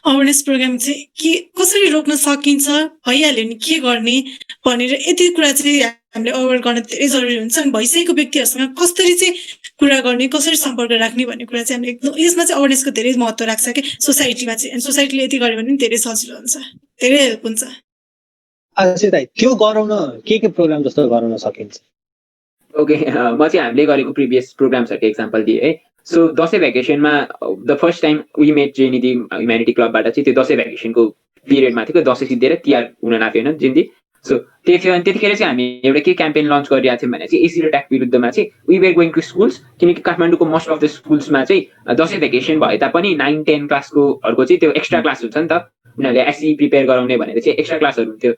अवेरनेस प्रोग्राम चाहिँ के कसरी रोक्न सकिन्छ, भइहाल्यो नि के गर्ने भनेर यति कुरा चाहिँ हामीले अवेर गर्न धेरै जरुरी हुन्छ। अनि भइसकेको व्यक्तिहरूसँग कसरी चाहिँ कुरा गर्ने, कसरी सम्पर्क राख्ने भन्ने कुरा चाहिँ हामीले एकदम यसमा चाहिँ अवेरनेसको धेरै महत्त्व राख्छ कि सोसाइटीमा चाहिँ। अनि सोसाइटीले यति गर्यो भने धेरै सजिलो हुन्छ, धेरै हेल्प हुन्छ। अझै दाइ त्यो गराउन के प्रोग्राम जस्तो गराउन सकिन्छ? ओके, म चाहिँ हामीले गरेको प्रिभियस प्रोग्राम्सहरूको एक्जाम्पल दिएँ है। सो दसैँ भ्याकेसनमा the first time we met जेनिदी ह्युम्यानिटी क्लबबाट चाहिँ त्यो दसैँ भ्याकेसनको पिरियडमा थियो, दसैँ सिद्धिएर तिहार हुन लाग्यो होइन जेन्दी। सो त्यही थियो। अनि त्यतिखेर चाहिँ हामी एउटा के क्याम्पेन लन्च गरिरहेको थियौँ भने चाहिँ एसिड अट्याक विरुद्धमा चाहिँ we were going to schools, किनकि काठमाडौँको मोस्ट अफ द स्कुल्समा चाहिँ दसैँ भ्याकेसन भए तापनि 9-10 क्लासकोहरूको चाहिँ त्यो एक्स्ट्रा क्लास हुन्छ नि त, उनीहरूले एसई प्रिपेयर गराउने भनेर चाहिँ एक्स्ट्रा क्लासहरू हुन्थ्यो।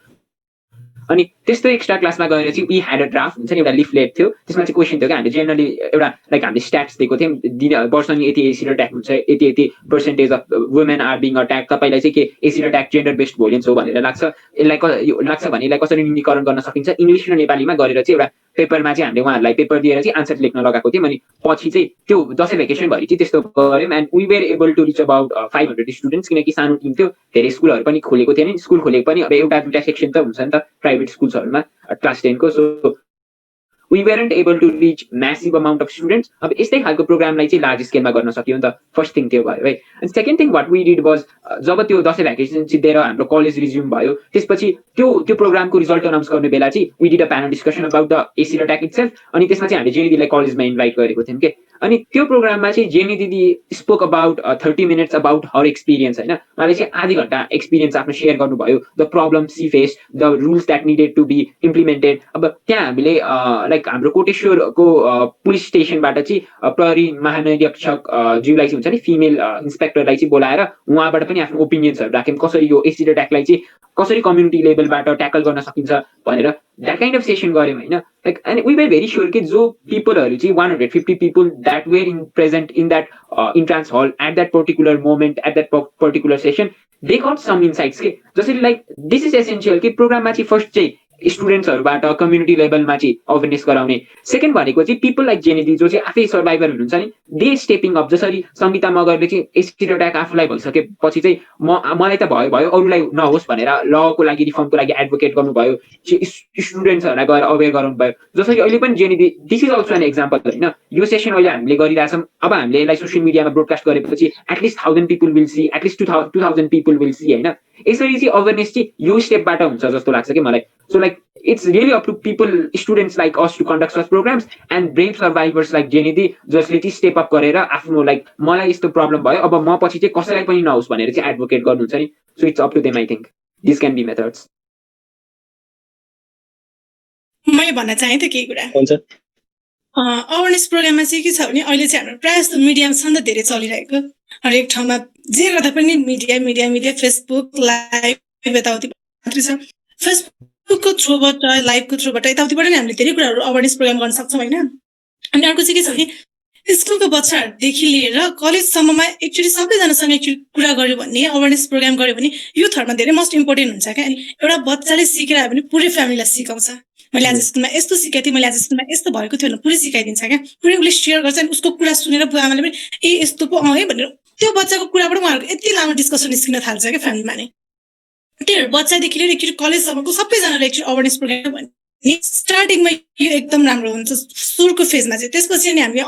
अनि त्यस्तो एक्स्ट्रा क्लासमा गएर चाहिँ वी ह्याड अ ड्राफ्ट हुन्छ नि, एउटा लिफलेट थियो, त्यसमा चाहिँ क्वेसन थियो कि हामीले जेनरली एउटा लाइक हामीले स्ट्याट्स दिएको थियौँ, वर्षमा यति एसिड अट्याक हुन्छ, यति percentage of women are being attack, तपाईँलाई चाहिँ के acid attack gender based violence हो भनेर लाग्छ, यसलाई लाग्छ भने यसलाई कसरी न्यूनीकरण गर्न सकिन्छ, इङ्ग्लिस र नेपालीमा गरेर चाहिँ एउटा पेपरमा चाहिँ हामीले उहाँहरूलाई पेपर दिएर चाहिँ आन्सर लेख्न लगाएको थियौँ। अनि पछि चाहिँ त्यो दसैँ भ्याकेसनभरि चाहिँ त्यस्तो गऱ्यौँ and we were able to reach about 500 students, किनकि सानो टिम थियो, धेरै स्कुलहरू पनि खोलेको थिएन नि। स्कुल खोलेको पनि अब एउटा दुइटा सेक्सन त हुन्छ नि त प्राइभेट स्कुल्सहरूमा क्लास 10 को। So we weren't able to reach massive amount of students. अब यस्तै खालको प्रोग्रामलाई चाहिँ लार्ज स्केलमा गर्न सकियो नि त, फर्स्ट थिङ त्यो भयो है। अनि second thing what we did was, जब त्यो दसैँ भ्याकेसन सिद्धिएर हाम्रो कलेज रिज्युम भयो त्यसपछि त्यो प्रोग्रामको रिजल्ट अनाउन्स गर्ने बेला चाहिँ we did a panel discussion about the acid attack itself. अनि त्यसमा चाहिँ हामीले जेनी दिदीलाई कलेजमा इन्भाइट गरेको थियौँ के। अनि त्यो प्रोग्राममा चाहिँ जेनी दिदी spoke about 30 minutes about her experience होइन। उहाँले चाहिँ आधी घन्टा एक्सपिरियन्स आफ्नो सेयर गर्नुभयो, the problem she face, the rules that needed to be implemented. अब त्यहाँ हामीले लाइक हाम्रो कोटेश्वरको पुलिस स्टेसनबाट चाहिँ प्रहरी महानिरीक्षक ज्यूलाई चाहिँ हुन्छ नि, फिमेल इन्सपेक्टरलाई चाहिँ बोलाएर उहाँबाट पनि आफ्नो ओपिनियन्सहरू राख्यौँ, कसरी यो एसिड अट्याकलाई चाहिँ कसरी कम्युनिटी लेभलबाट ट्याकल गर्न सकिन्छ भनेर द्याट काइन्ड अफ सेसन गऱ्यौँ होइन। Like and we were very sure कि जो पिपलहरू चाहिँ 150 people that were in present in that entrance hall at that particular moment at that particular session, they got some insights के। जसरी लाइक दिस इज एसेन्सियल कि प्रोग्राममा चाहिँ फर्स्ट चाहिँ स्टुडेन्ट्सहरूबाट कम्युनिटी लेभलमा चाहिँ अवेरनेस गराउने। सेकेन्ड भनेको चाहिँ पिपल लाइक जेनिदी जो चाहिँ आफै सर्भाइभर हुनुहुन्छ नि, दे स्टेपिङ अप। जसरी सङ्गीता मगरले चाहिँ एसिड अट्याक आफूलाई भइसकेपछि चाहिँ मलाई त भयो अरूलाई नहोस् भनेर लको लागि रिफर्मको लागि एडभोकेट गर्नुभयो, स्टुडेन्ट्सहरूलाई गएर अवेर गराउनु भयो। जसरी अहिले पनि जेनिदी, this is also an example होइन। यो सेसन अहिले हामीले गरिरहेछौँ, अब हामीले यसलाई सोसियल मिडियामा ब्रोडकास्ट गरेपछि at least 1000 people will see, at least 2000 people will see होइन। यसरी चाहिँ अवेरनेस चाहिँ यो स्टेपबाट हुन्छ जस्तो लाग्छ कि मलाई। So like it's really up to people, students like us to conduct such programs and brave survivors like जेनिदी जसले चाहिँ स्टेप अप गरेर आफ्नो लाइक मलाई यस्तो प्रब्लम भयो अब म पछि चाहिँ कसैलाई पनि नहोस् भनेर चाहिँ एडभोकेट गर्नुहुन्छ नि। So it's up to them, I think this can be methods. मैले भन्न चाहेँ त केही कुरा हुन्छ। अवेरनेस प्रोग्राममा चाहिँ के छ भने अहिले चाहिँ हाम्रो प्रायः जस्तो मिडियामा छ नि त धेरै चलिरहेको, हरेक ठाउँमा जे गर्दा पनि मिडिया फेसबुक लाइभ यताउति मात्रै छ। फेसबुकको थ्रुबाट, लाइभको थ्रुबाट यताउतिबाट नै हामीले धेरै कुराहरू अवेरनेस प्रोग्राम गर्न सक्छौँ होइन। अनि अर्को चाहिँ के छ भने स्कुलको बच्चाहरूदेखि लिएर कलेजसम्ममा एक्चुअली सबैजनासँग एक्चुअली कुरा गऱ्यो भने, अवेरनेस प्रोग्राम गऱ्यो भने यो थरमा धेरै मोस्ट इम्पोर्टेन्ट हुन्छ क्या। अनि एउटा बच्चाले सिकेर आयो भने पुरै फ्यामिलीलाई सिकाउँछ। मैले आज स्कुलमा यस्तो सिकाएको थिएँ, मैले आज स्कुलमा यस्तो भएको थियो भने पुरै सिकाइदिन्छ क्या। पुरै उसले सेयर गर्छ अनि उसको कुरा सुनेर बुवा आमाले पनि ए यस्तो पो है भनेर त्यो बच्चाको कुराबाट उहाँहरूको यति लामो डिस्कसन निस्किन थाल्छ क्या फ्यामिलीमा नै। त्यही बच्चादेखि लिएर एकचोटि कलेजसम्मको सबैजनाले एकचोटि अवेरनेस प्रोग्राम भने स्टार्टिङमा यो एकदम राम्रो हुन्छ सुरुको फेजमा चाहिँ। त्यसपछि अनि हामीले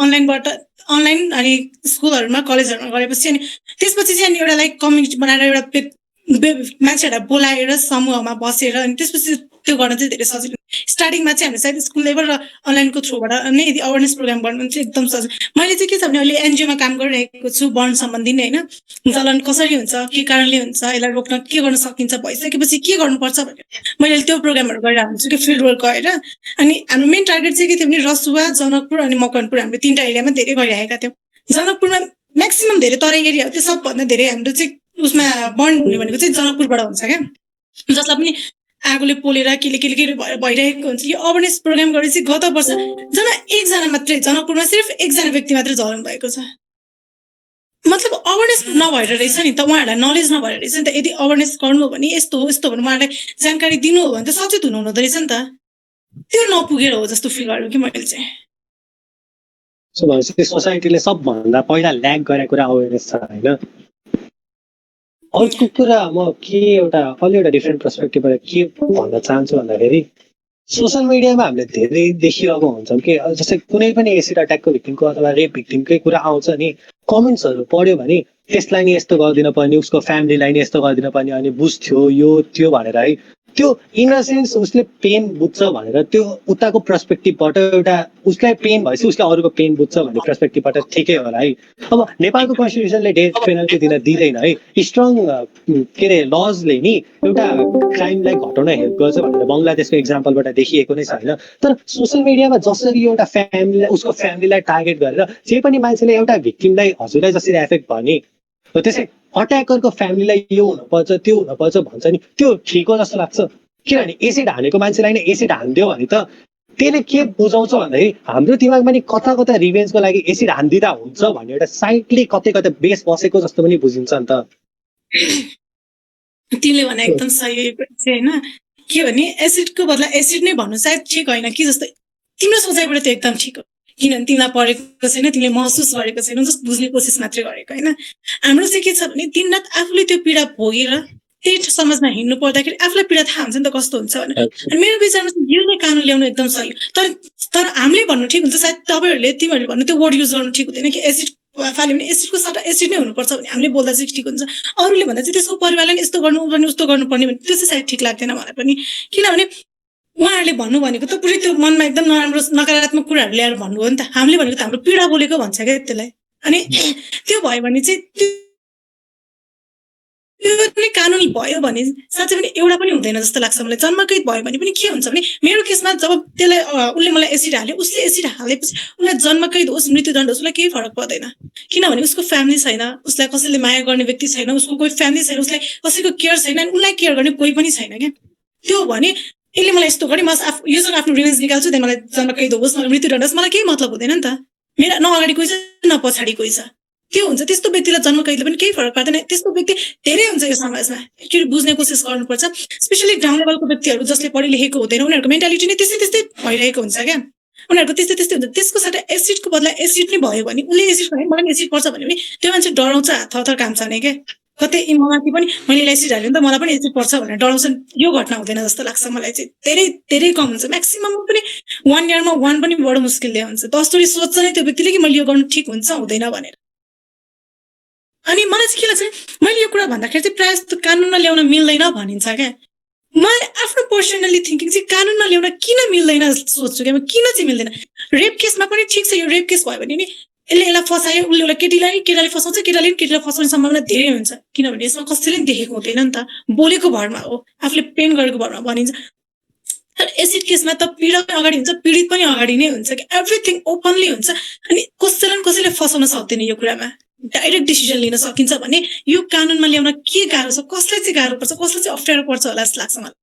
अनलाइन अनि स्कुलहरूमा कलेजहरूमा गरेपछि अनि त्यसपछि चाहिँ अनि एउटा लाइक कम्युनिटी बनाएर एउटा मान्छेहरूलाई बोलाएर समूहमा बसेर अनि त्यसपछि त्यो गर्न चाहिँ धेरै सजिलो। स्टार्टिङमा चाहिँ हामीले सायद स्कुल लेभल र अनलाइनको थ्रुबाट नै यदि अवेरनेस प्रोग्राम गर्नु चाहिँ एकदम सजिलो। मैले चाहिँ के छ भने अहिले एनजिओमा काम गरिरहेको छु वर्ण सम्बन्धी नै होइन, जलन कसरी हुन्छ, के कारणले हुन्छ, यसलाई रोक्न के गर्न सकिन्छ, भइसकेपछि के गर्नुपर्छ भनेर मैले त्यो प्रोग्रामहरू गरिरहेको हुन्छु कि फिल्ड वर्क गरेर। अनि हाम्रो मेन टार्गेट चाहिँ के थियो भने रसुवा, जनकपुर अनि मकवानपुर हामीले 3टा एरियामा धेरै गरिरहेका थियौँ। जनकपुरमा म्याक्सिमम धेरै तराई एरिया हो, त्यो सबभन्दा धेरै हाम्रो चाहिँ उसमा बर्न हुने भनेको चाहिँ जनकपुरबाट हुन्छ क्या, जसलाई पनि आगोले पोलेर के भइरहेको हुन्छ। यो अवेरनेस प्रोग्राम गरेर चाहिँ गत वर्ष एकजना मात्रै जनकपुरमा सिर्फ एकजना व्यक्ति मात्रै झलन भएको छ। मतलब अवेरनेस नभएर रहेछ नि त, उहाँहरूलाई नलेज नभएर रहेछ नि त। यदि अवेरनेस गर्नु हो भने यस्तो हो यस्तो भने उहाँहरूलाई जानकारी दिनु हो भने त सचेत हुनु हुँदो रहेछ नि त। त्यो नपुगेर हो जस्तो फिल गरेको कि मैले चाहिँ। सो भनेपछि सोसाइटीले सबभन्दा पहिला ल्याग गरेको कुरा अवेरनेस छ होइन। अर्को कुरा म के अलि एउटा डिफ्रेन्ट पर्सपेक्टिभबाट के भन्न चाहन्छु भन्दाखेरि सोसियल मिडियामा हामीले धेरै देखिरहेको हुन्छौँ कि जस्तै कुनै पनि एसिड अट्याकको भिक्टिमको अथवा रेप भिक्टिमकै कुरा आउँछ नि, कमेन्ट्सहरू पढ्यो भने त्यसलाई नि यस्तो गरिदिन पर्ने, उसको फ्यामिलीलाई नि यस्तो गरिदिन पर्ने, अनि बुझ्थ्यो यो त्यो भनेर है। त्यो इन अ सेन्स उसले पेन बुझ्छ भनेर त्यो उताको पर्सपेक्टिभबाट एउटा उसलाई पेन भएपछि उसले अरूको पेन बुझ्छ भन्ने पर्सपेक्टिभबाट ठिकै होला है। अब नेपालको कन्स्टिट्युसनले डेथ पेनल्टी दिन दिँदैन है, स्ट्रङ के अरे लजले नि एउटा क्राइमलाई घटाउन हेल्प गर्छ भनेर बङ्गलादेशको इक्जाम्पलबाट देखिएको नै छ होइन। तर सोसियल मिडियामा जसरी एउटा फ्यामिलीलाई उसको फ्यामिलीलाई टार्गेट गरेर जे पनि मान्छेले एउटा भिक्टिमलाई हजुरलाई जसरी एफेक्ट भने त्यसै अट्याकरको फ्यामिलीलाई यो हुनुपर्छ त्यो हुनुपर्छ भन्छ नि, त्यो ठिक हो जस्तो लाग्छ। किनभने एसिड हानेको मान्छेलाई नै एसिड हानिदियो भने त त्यसले के बुझाउँछ भन्दाखेरि हाम्रो दिमागमा नि कता कता रिभेन्जको लागि एसिड हानिदिँदा हुन्छ भन्ने एउटा साइडले कतै कतै बेस बसेको जस्तो पनि बुझिन्छ नि त। तिमीले भने एकदम सही होइन। के भने एसिडको बदला एसिड नै भन्नु सायद ठिक होइन कि जस्तो तिम्रो सोचाइबाट त्यो एकदम ठिक हो, किनभने तिमीलाई पढेको छैन, तिमीले महसुस गरेको छैन, जस्ट बुझ्ने कोसिस मात्रै गरेको होइन। हाम्रो चाहिँ के छ भने दिनरात आफूले त्यो पीडा भोगेर त्यही समाजमा हिँड्नु पर्दाखेरि आफूलाई पीडा थाहा हुन्छ नि त कस्तो हुन्छ भनेर। अनि मेरो विचारमा चाहिँ यो नै कानुन ल्याउनु एकदम सही। तर हामीले भन्नु ठिक हुन्छ, सायद तिमीहरूले भन्नु त्यो वर्ड युज गर्नु ठिक हुँदैन कि एसिड फाल्यो भने एसिडको सट्टा एसिड नै हुनुपर्छ भने हामीले बोल्दा चाहिँ ठिक हुन्छ। अरूले भन्दा चाहिँ त्यसको परिवारलाई नि यस्तो गर्नुपर्ने उस्तो गर्नुपर्ने भने त्यो चाहिँ सायद ठिक लाग्दैन मलाई पनि। किनभने उहाँहरूले भन्नु भनेको त पुरै त्यो मनमा एकदम नराम्रो नकारात्मक कुराहरू ल्याएर भन्नु हो नि त। हामीले भनेको त हाम्रो पीडा बोलेको भन्छ क्या त्यसलाई। अनि त्यो भयो भने चाहिँ त्यो पनि कानुनी भयो भने साँच्चै पनि एउटा पनि हुँदैन जस्तो लाग्छ मलाई। जन्मकै भयो भने पनि के हुन्छ भने मेरो केसमा जब त्यसलाई उसले मलाई एसिड हाल्यो, उसले एसिड हालेपछि उसलाई जन्मकै होस् मृत्युदण्ड होस् उसलाई केही फरक पर्दैन। किनभने उसको फ्यामिली छैन, उसलाई कसैले माया गर्ने व्यक्ति छैन, उसको कोही फ्यामिली छैन, उसलाई कसैको केयर छैन, अनि उसलाई केयर गर्ने कोही पनि छैन क्या। त्यो भने यसले मलाई यस्तो गरेँ, म योसँग आफ्नो रिभेन्ज निकाल्छु, त्यहाँ मलाई जन्मकै होस् मलाई मृत्युदण्ड होस्, मलाई केही मतलब हुँदैन नि त। मेरा न अगाडि कोही छ न पछाडि कोही छ। त्यो हुन्छ त्यस्तो व्यक्तिलाई जन्म कैले पनि केही फरक पर्दैन। त्यस्तो व्यक्ति धेरै हुन्छ यो समाजमा, एक्चुअली बुझ्ने कोसिस गर्नुपर्छ। स्पेसली डाउन लेभलको व्यक्तिहरू जसले पढे लेखेको हुँदैन उनीहरूको मेन्टालिटी नै त्यस्तै भइरहेको हुन्छ क्या। उनीहरूको त्यस्तै हुन्छ। त्यसको सट्टा एसिडको बदला एसिड नै भयो भने उसले एसिड खायो मलाई पनि एसिड पर्छ भने पनि त्यो मान्छे डराउँछ, हात हतार काम छ क्या। कतै इमामाथि पनि मैले एसिड हाल्यो नि त मलाई पनि एसिड पर्छ भनेर डराउँछन्। यो घटना हुँदैन जस्तो लाग्छ मलाई चाहिँ। धेरै धेरै कम हुन्छ। म्याक्सिमम पनि 1 इयरमा 1 पनि बडो मुस्किलले हुन्छ। 10 चोटि सोध्छ नै त्यो व्यक्तिले कि मैले यो गर्नु ठिक हुन्छ हुँदैन भनेर। अनि मलाई चाहिँ के लाग्छ मैले यो कुरा भन्दाखेरि चाहिँ प्रायः जस्तो कानुनमा ल्याउन मिल्दैन भनिन्छ क्या। मैले आफ्नो पर्सनली थिङ्किङ चाहिँ कानुनमा ल्याउन किन मिल्दैन सोध्छु क्या। किन चाहिँ मिल्दैन? रेप केसमा पनि ठिक छ, यो रेप केस भयो भने नि यसलाई फसायो, उसले एउटा केटाले फसाउँछ, केटाले फसाउने सम्भावना धेरै हुन्छ। किनभने यसमा कसैले देखेको हुँदैन नि त, बोलेको भरमा हो, आफूले पेन गरेको भरमा भनिन्छ। तर एसिड केसमा त पीडा पनि अगाडि हुन्छ, पीडित पनि अगाडि नै हुन्छ कि एभ्रिथिङ ओपनली हुन्छ। अनि कसैले फसाउन सक्दैन यो कुरामा। डाइरेक्ट डिसिजन लिन सकिन्छ भने यो कानुनमा ल्याउन के गाह्रो छ, कसलाई चाहिँ गाह्रो पर्छ, कसलाई चाहिँ अप्ठ्यारो पर्छ होला जस्तो लाग्छ मलाई।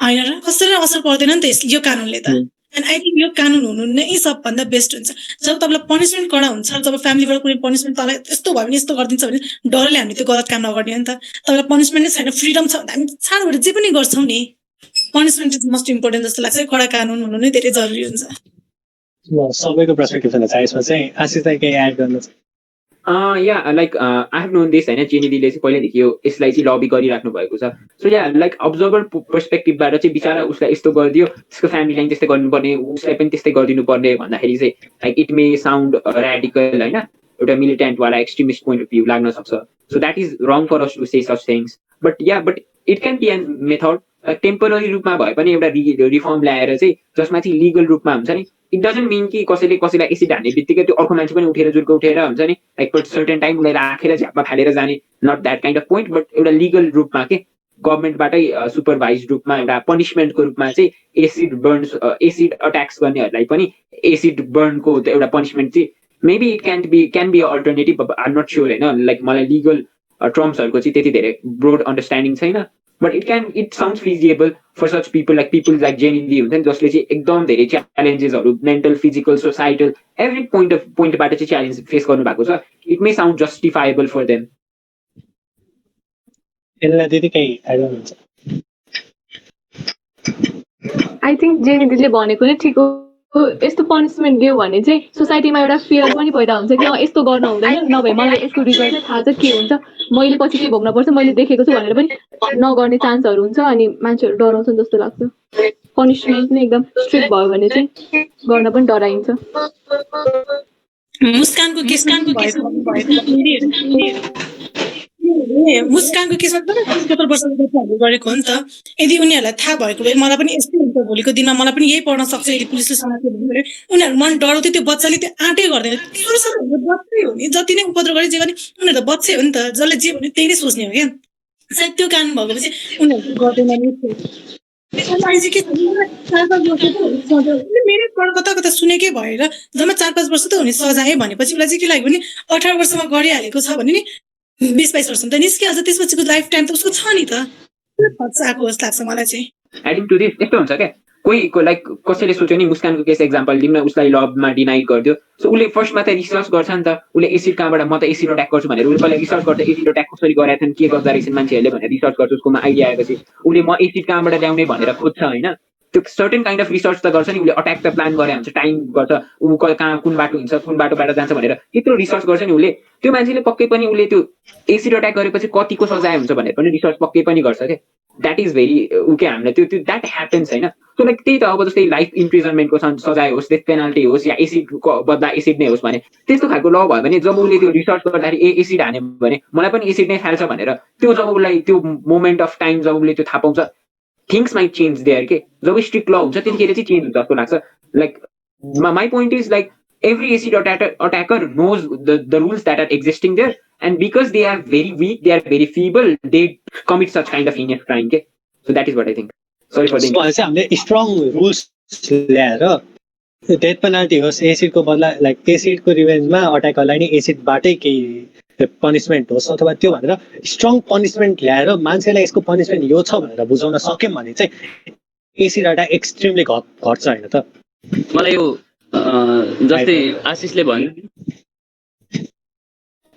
होइन र कसैलाई असर पर्दैन नि त यो कानुनले त। एन्ड आई थिङ्क यो कानुन हुनु नै सबभन्दा बेस्ट हुन्छ। जब तपाईँलाई पनिसमेन्ट कडा हुन्छ, जब फ्यामिलीबाट कुनै पनिसमेन्ट तँलाई यस्तो भयो भने यस्तो गरिदिन्छ भने डरले हामीले त्यो गलत काम नगर्ने हो नि त। तपाईँलाई पनिसमेन्ट नै छैन, फ्रिडम छ भने हामी छाडबाट जे पनि गर्छौँ नि। पनिसमेन्ट इज मोस्ट इम्पोर्टेन्ट जस्तो लाग्छ। कडा कानुन हुनु नै धेरै जरुरी हुन्छ। सबैको पर्सपेक्टिभ छ यसमा चाहिँ। आशिषलाई केही एड गर्न छ? या like I have known this होइन, जेनिदीले चाहिँ पहिल्यैदेखि यसलाई चाहिँ लबी गरिराख्नु भएको छ. सो या लाइक अब्जर्भर पर्सपेक्टिभबाट चाहिँ बिचरा उसलाई यस्तो गरिदियो, त्यसको फ्यामिलीलाई त्यस्तै गर्नुपर्ने, उसलाई पनि त्यस्तै गरिदिनु पर्ने भन्दाखेरि चाहिँ like it may sound radical होइन, एउटा मिलिटेन्टवाला एक्सट्रिमिस्ट पोइन्ट अफ भ्यू लाग्न सक्छ. So that is wrong for us to say such things. But it can be an method. Temporary रूपमा भए पनि एउटा रिफर्म ल्याएर चाहिँ जसमा चाहिँ लिगल रूपमा हुन्छ नि. इट डजन्ट मिन कि कसैलाई एसिड हान्ने बित्तिकै त्यो अर्को मान्छे पनि उठेर जुर्को उठेर हुन्छ नि, लाइक सर्टेन टाइम उसलाई राखेर झ्यापमा फालेर जाने, not that kind of point. But एउटा लिगल रूपमा के गभर्मेन्टबाटै सुपरभाइज रूपमा एउटा पनिसमेन्टको रूपमा चाहिँ एसिड अट्याक्स गर्नेहरूलाई पनि एसिड बर्नको एउटा पनिसमेन्ट चाहिँ maybe it can be alternative. I am not sure होइन, लाइक मलाई लिगल टर्म्सहरूको चाहिँ त्यति धेरै ब्रोड अन्डरस्ट्यान्डिङ छैन. But it sounds feasible for such people like जेनिदी हुन्छ नि, जसले चाहिँ एकदम धेरै च्यालेन्जेसहरू मेन्टल, फिजिकल, सोसाइटल एभ्री पोइन्टबाट चाहिँ च्यालेन्ज फेस गर्नु भएको छ. It may sound justifiable for them. यसलाई त्यति केही एड गर्नुहुन्छ? आई थिङ्क जेनिदीले भनेको नै ठिक हो. यस्तो पनिसमेन्ट दियो भने चाहिँ सोसाइटीमा एउटा फियर पनि पैदा हुन्छ कि यस्तो गर्न हुँदैन, नभए मलाई यसको रिजल्ट चाहिँ थाहा छ के हुन्छ, मैले पछि के भोग्नुपर्छ, मैले देखेको छु भनेर पनि नगर्ने चान्सहरू हुन्छ. अनि मान्छेहरू डराउँछन् जस्तो लाग्छ. पनिसमेन्ट नै एकदम स्ट्रिक्ट भयो भने चाहिँ गर्न पनि डराइन्छ. मुस्कानको केसमा 70 वर्षको गरेको हो नि त. यदि उनीहरूलाई थाहा भएको भए मलाई पनि यस्तै हुन्छ, भोलिको दिनमा मलाई पनि यही पढ्न सक्छ यदि पुलिसले समात्यो भने उनीहरू मन डराउँथ्यो. त्यो बच्चाले त्यो आँटै गर्दैन. बच्चै हो नि, जति नै उपद्रो गरे जे गर्ने उनीहरू त बच्चै हो नि त, जसले जे भने त्यही नै सोच्ने हो क्या. सायद त्यो कारण भएपछि उनीहरू गर्दैन. मेरो कता कता सुनेकै भएर जम्मा 4-5 वर्ष त हुने सजाय भनेपछि उसलाई चाहिँ के लाग्यो भने 18 वर्षमा गरिहालेको छ भने नि 20-22 वर्ष त निस्किहाल्छ, त्यसपछिको लाइफ टाइम त उसको छ नि त. आएको जस्तो लाग्छ मलाई चाहिँ. एडिङ टु दिस यस्तो हुन्छ क्या, कोही लाइक कसैले सोच्यो नि मुस्कानको केस एक्जाम्पल दिउँ न, उसलाई लबमा डिनाइ गरिदियो. सो उसले फर्स्टमा त रिसर्च गर्छ नि त, उसले एसिड कहाँबाट म त एसिड अट्याक गर्छु भनेर उसले पहिला रिसर्च गर्छ. एसिड अट्याक कसरी गरेका थिएन, के गर्दा रहेछन् मान्छेहरूले भनेर रिसर्च गर्छ. उसकोमा आइडिया आएपछि उसले म एसिड कहाँबाट ल्याउने भनेर खोज्छ होइन. त्यो सर्टेन काइन्ड अफ रिसर्च त गर्छ नि. उसले अट्याक त प्लान गरे हुन्छ, टाइम गर्छ, ऊ कहाँ कुन बाटो हुन्छ, कुन बाटोबाट जान्छ भनेर त्यत्रो रिसर्च गर्छ नि उसले. त्यो मान्छेले पक्कै पनि उसले त्यो एसिड अट्याक गरेपछि कतिको सजाय हुन्छ भनेर पनि रिसर्च पक्कै पनि गर्छ क्या. द्याट इज भेरी ओके, हामीलाई त्यो द्याट ह्यापन्स होइन. सो लाइक त्यही त अब जस्तै लाइफ इम्प्रिजनमेन्टको सजाय होस्, डेथ पेनाल्टी होस्, या एसिडको बदला एसिड नै होस् भने त्यस्तो खालको ल भयो भने जब उसले त्यो रिसर्च गर्दाखेरि एसिड हान्यो भने मलाई पनि एसिड नै फाल्छ भनेर त्यो जब उसलाई त्यो मोमेन्ट अफ टाइम जब उसले त्यो थाहा पाउँछ, थिङ्स माइट चेन्ज देयर के. जब स्ट्रिक्ट ल हुन्छ त्यतिखेर चाहिँ चेन्ज हुन्छ जस्तो लाग्छ. Like my point is like every acid attacker knows the rules that are existing there, and because they are very weak, they are very feeble, they commit such kind of heinous crime. Okay? So that is what I think. Sorry for the हामीले स्ट्रङ रुल्स ल्याएर डेथ पेनाल्टी होस्, एसिडको बदला लाइक एसिडको रिभेन्जमा अट्याकरलाई नै एसिडबाटै केही पनिसमेन्ट होस्, अथवा त्यो भनेर स्ट्रङ पनिसमेन्ट ल्याएर मान्छेलाई यसको पनिसमेन्ट यो छ भनेर बुझाउन सक्यौँ भने चाहिँ एसिड अट्याक एक्सट्रिमली घट्छ होइन त. मलाई यो जस्तै आशिषले भन्यो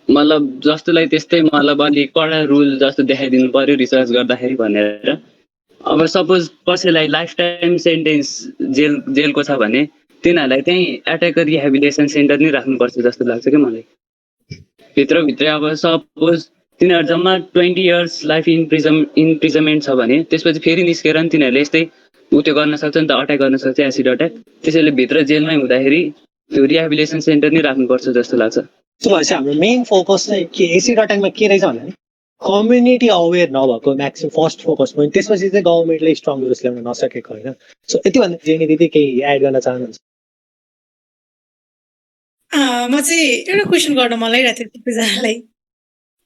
मतलब जस्तोलाई त्यस्तै मतलब अलिक कडा रुल जस्तो देखाइदिनु पर्यो रिसर्च गर्दाखेरि भनेर. अब सपोज कसैलाई लाइफ टाइम सेन्टेन्स जेलको छ भने तिनीहरूलाई चाहिँ एट्याकर रिहेबिलिटेसन सेन्टर नै राख्नुपर्छ जस्तो लाग्छ क्या मलाई. भित्रभित्रै अब सपोज तिनीहरू जम्मा 20 years लाइफ इम्प्रिजनमेन्ट छ भने त्यसपछि फेरि निस्केर नि तिनीहरूले यस्तै त्यो गर्न सक्छ नि त, अट्याक गर्न सक्छ, एसिड अट्याक. त्यसैले भित्र जेलमै हुँदाखेरि त्यो रिहेबिलिटेसन सेन्टर नै राख्नुपर्छ जस्तो लाग्छ. भनेपछि हाम्रो मेन फोकस चाहिँ के एसिड अट्याकमा के रहेछ भने कम्युनिटी अवेर नभएको म्याक्सिमम फर्स्ट फोकस पोइन्ट. त्यसपछि चाहिँ गभर्मेन्टले स्ट्रङ रुल्स ल्याउन नसकेको होइन. सो यति भन्दा जेनी दिदी केही एड गर्न चाहनुहुन्छ? म चाहिँ एउटा क्वेसन गर्न मन लागिरहेको थियो सबैजनालाई.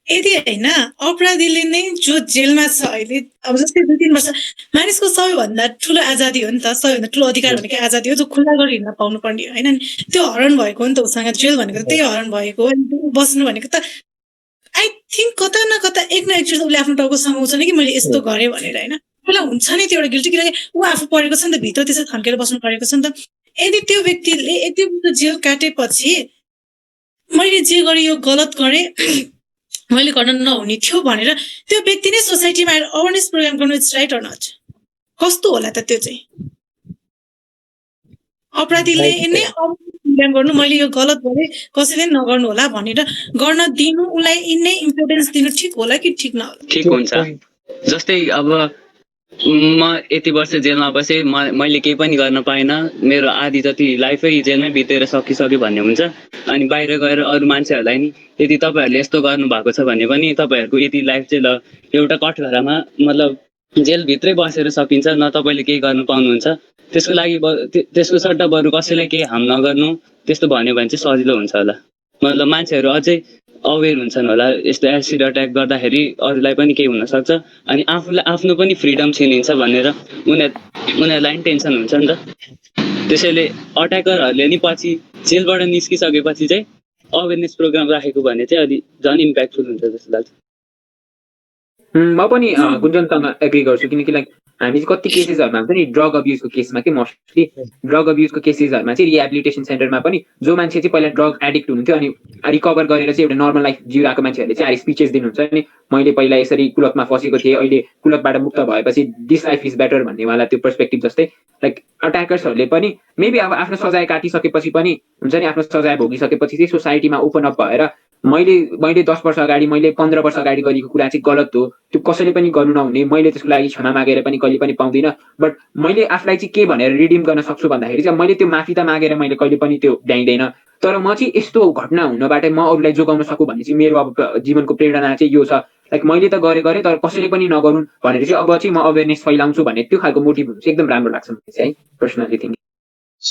यदि होइन अपराधीले नै जो जेलमा छ अहिले, अब जस्तै 2-3 वर्ष मानिसको सबैभन्दा ठुलो आजादी हो नि त, सबैभन्दा ठुलो अधिकार भनेको आजादी हो, जो खुल्ला गरी हिँड्न पाउनु पर्ने होइन नि. त्यो हरण भएको हो नि त उसँग. जेल भनेको त त्यही हरण भएको हो. बस्नु भनेको त आई थिङ्क कता न कता एक न एकचोटि उसले आफ्नो टाउको समाउँछ नि कि मैले यस्तो गरेँ भनेर होइन. उसलाई हुन्छ नि त्यो एउटा गिल्टी, किनकि ऊ आफू परेको छ नि त भित्र, त्यसरी थन्केर बस्नु परेको छ नि त. यदि त्यो व्यक्तिले यति जेल काटेपछि मैले जे गरेँ यो गलत गरेँ, मैले गर्न नहुने थियो भनेर त्यो व्यक्ति नै सोसाइटीमा आएर अवेरनेस प्रोग्राम गर्नु, इट्स राइट अर नट? कस्तो होला त त्यो चाहिँ? अपराधीले नै मूल्याङ्कन गर्नु मैले यो गलत गरेँ कसैले नगर्नु होला भनेर गर्न दिनु उसलाई यिनै इम्पोर्टेन्स दिनु ठिक होला कि ठिक नहोला? ठिक हुन्छ। जस्तै अब म यति वर्ष जेलमा बसेँ, मैले केही पनि गर्न पाइनँ, मेरो आधी जति लाइफै जेलमै बितेर सकिसक्यो भन्ने हुन्छ। अनि बाहिर गएर अरू मान्छेहरूलाई नि यदि तपाईँहरूले यस्तो गर्नुभएको छ भने पनि तपाईँहरूको यति लाइफ चाहिँ ल एउटा कठघरामा मतलब जेलभित्रै बसेर सकिन्छ, न तपाईँले केही गर्नु पाउनुहुन्छ। त्यसको लागि त्यसको सट्टा बरु कसैलाई केही हार्म नगर्नु त्यस्तो भन्यो भने चाहिँ सजिलो हुन्छ होला। मतलब मान्छेहरू अझै अवेर हुन्छन् होला यस्तो एसिड अट्याक गर्दाखेरि अरूलाई पनि केही हुनसक्छ अनि आफूलाई आफ्नो पनि फ्रिडम छिनिन्छ भनेर उनीहरूलाई पनि टेन्सन हुन्छ नि त। त्यसैले अट्याकरहरूले नि पछि जेलबाट निस्किसकेपछि चाहिँ अवेरनेस प्रोग्राम राखेको भने चाहिँ अलि झन् इम्प्याक्टफुल हुन्छ जस्तो लाग्छ। म पनि गुन्जनसँग एग्री गर्छु, किनकि लाइक हामी कति केसेसहरूमा हुन्छ नि ड्रग अब्युजको केसमा कि मोस्टली ड्रग अब्युजको केसेसहरूमा चाहिँ रिहेबिलिटेसन सेन्टरमा पनि जो मान्छे चाहिँ पहिला ड्रग एडिक्ट हुनुहुन्थ्यो अनि रिकभर गरेर चाहिँ एउटा नर्मल लाइफ जिइरहेको मान्छेहरूले चाहिँ स्पिचेस दिनुहुन्छ नि, मैले पहिला यसरी कुलतमा फसेको थिएँ, अहिले कुलतबाट मुक्त भएपछि दिस लाइफ इज बेटर भन्नेवाला त्यो पर्सपेक्टिभ जस्तै लाइक अट्याकर्सहरूले पनि मेबी अब आफ्नो सजाय काटिसकेपछि पनि हुन्छ नि आफ्नो सजाय भोगिसकेपछि चाहिँ सोसाइटीमा ओपन अप भएर मैले 10 वर्ष अगाडि मैले 15 वर्ष अगाडि गरेको कुरा चाहिँ गलत हो, त्यो कसैले पनि गर्नु नहुने, मैले त्यसको लागि क्षमा मागेर पनि कहिले पनि पाउँदिनँ, बट मैले आफूलाई चाहिँ के भनेर रिडिम गर्न सक्छु भन्दाखेरि चाहिँ मैले त्यो माफी त मागेर मैले कहिले पनि त्यो भ्याइँदैन, तर म चाहिँ यस्तो घटना हुनबाट म अरूलाई जोगाउन सकु भन्ने चाहिँ मेरो अब जीवनको प्रेरणा चाहिँ यो छ। लाइक मैले त गरेँ तर कसैले पनि नगरून् भनेर चाहिँ अब चाहिँ म अवेरनेस फैलाउँछु भन्ने त्यो खालको मोटिभ हुन्छ, एकदम राम्रो लाग्छ मलाई चाहिँ है पर्सनली थिङ्क।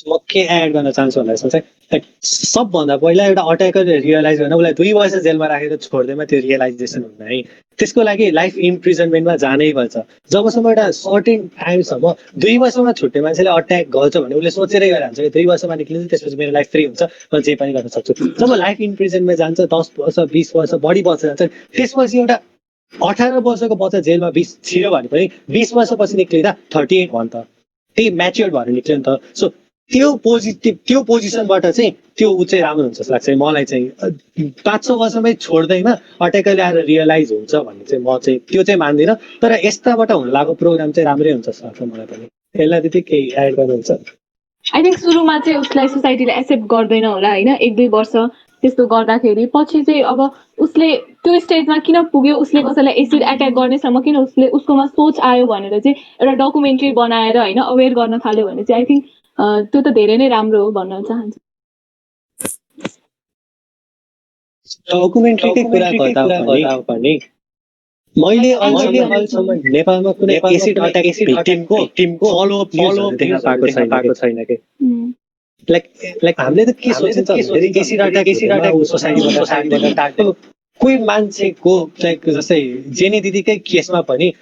म के एड गर्न चाहन्छु भन्दा चाहिँ सबभन्दा पहिला एउटा अट्याकर रियलाइज गर्न उसलाई 2 वर्ष जेलमा राखेर छोड्दैमा त्यो रियलाइजेसन हुँदा है त्यसको लागि लाइफ इम्प्रिजनमेन्टमा जानै पर्छ। जबसम्म एउटा सर्टेन टाइमसम्म 2 वर्षमा छुट्ने मान्छेले अट्याक गर्छ भने उसले सोचेरै गरिहाल्छ कि 2 वर्षमा निक्लिन्छ त्यसपछि मेरो लाइफ फ्री हुन्छ म जे पनि गर्न सक्छु। जब लाइफ इम्प्रिजनमा जान्छ 10 वर्ष 20 वर्ष बढी वर्ष जान्छ त्यसपछि एउटा 18 वर्षको बच्चा जेलमा 20 छिर्यो भने पनि 20 वर्षपछि निक्लिँदा 38 भयो नि त, त्यही म्याच्योर भएर निक्ल्यो नि त। सो त्यो पोजिसनबाट चाहिँ त्यो ऊ चाहिँ राम्रो हुन्छ जस्तो लाग्छ मलाई चाहिँ। 5-6 वर्षमै छोड्दैमा अट्याकरले आएर रियलाइज हुन्छ भन्ने चाहिँ म चाहिँ त्यो चाहिँ मान्दिनँ, तर यस्ताबाट हुन लागेको प्रोग्राम चाहिँ राम्रै हुन्छ जस्तो लाग्छ मलाई पनि। यसलाई त्यति केही एड गर्नुहुन्छ? आई थिङ्क सुरुमा चाहिँ उसलाई सोसाइटीले एक्सेप्ट गर्दैन होला होइन, 1-2 वर्ष त्यस्तो गर्दाखेरि पछि चाहिँ अब उसले त्यो स्टेजमा किन पुग्यो, उसले कसैलाई एसिड एट्याक गर्नेसम्म किन उसकोमा सोच आयो भनेर चाहिँ एउटा डकुमेन्ट्री बनाएर होइन अवेर गर्न थाल्यो भने चाहिँ आई थिङ्क त्यो त धेरै नै राम्रो हो भन्न चाहन्छु। डकुमेन्ट्रीकै कुरा गर्दा पनि मैले अहिलेसम्म नेपालमा कुनै एसिड अट्याक भिक्टिमको फलोअप न्युजहरू देख्न पाएको छैन के। लाइक हामीले त के सोचिन्छ एसिड अट्याक सोसाइटीबाट कोही मान्छेको जस्तै जेनी दिदीकै केसमा पनि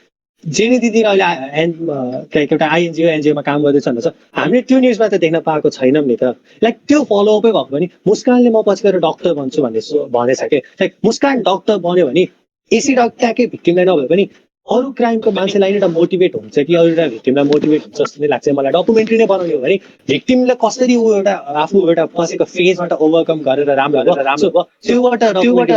जेनी दिदी अहिले एउटा आइएनजिओ एनजिओमा काम गर्दैछ भनेर हामीले त्यो न्युजमा त देख्न पाएको छैनौँ नि त। लाइक त्यो फलोअपै भएको पनि मुस्कानले म पछि गएर डक्टर बन्छु भनेछ कि लाइक मुस्कान डक्टर बन्यो भने एसिड अट्याकै भिक्टिमलाई नभए पनि अरू क्राइमको मान्छेलाई एउटा मोटिभेट हुन्छ कि अरू एउटा भिक्टिमलाई मोटिभेट हुन्छ जस्तो नै लाग्छ मलाई। डकुमेन्ट्री नै बनाउने हो भने भिक्टिमले कसरी ऊ एउटा आफू एउटा पसेको फेजबाट ओभरकम गरेर राम्रो त्योबाट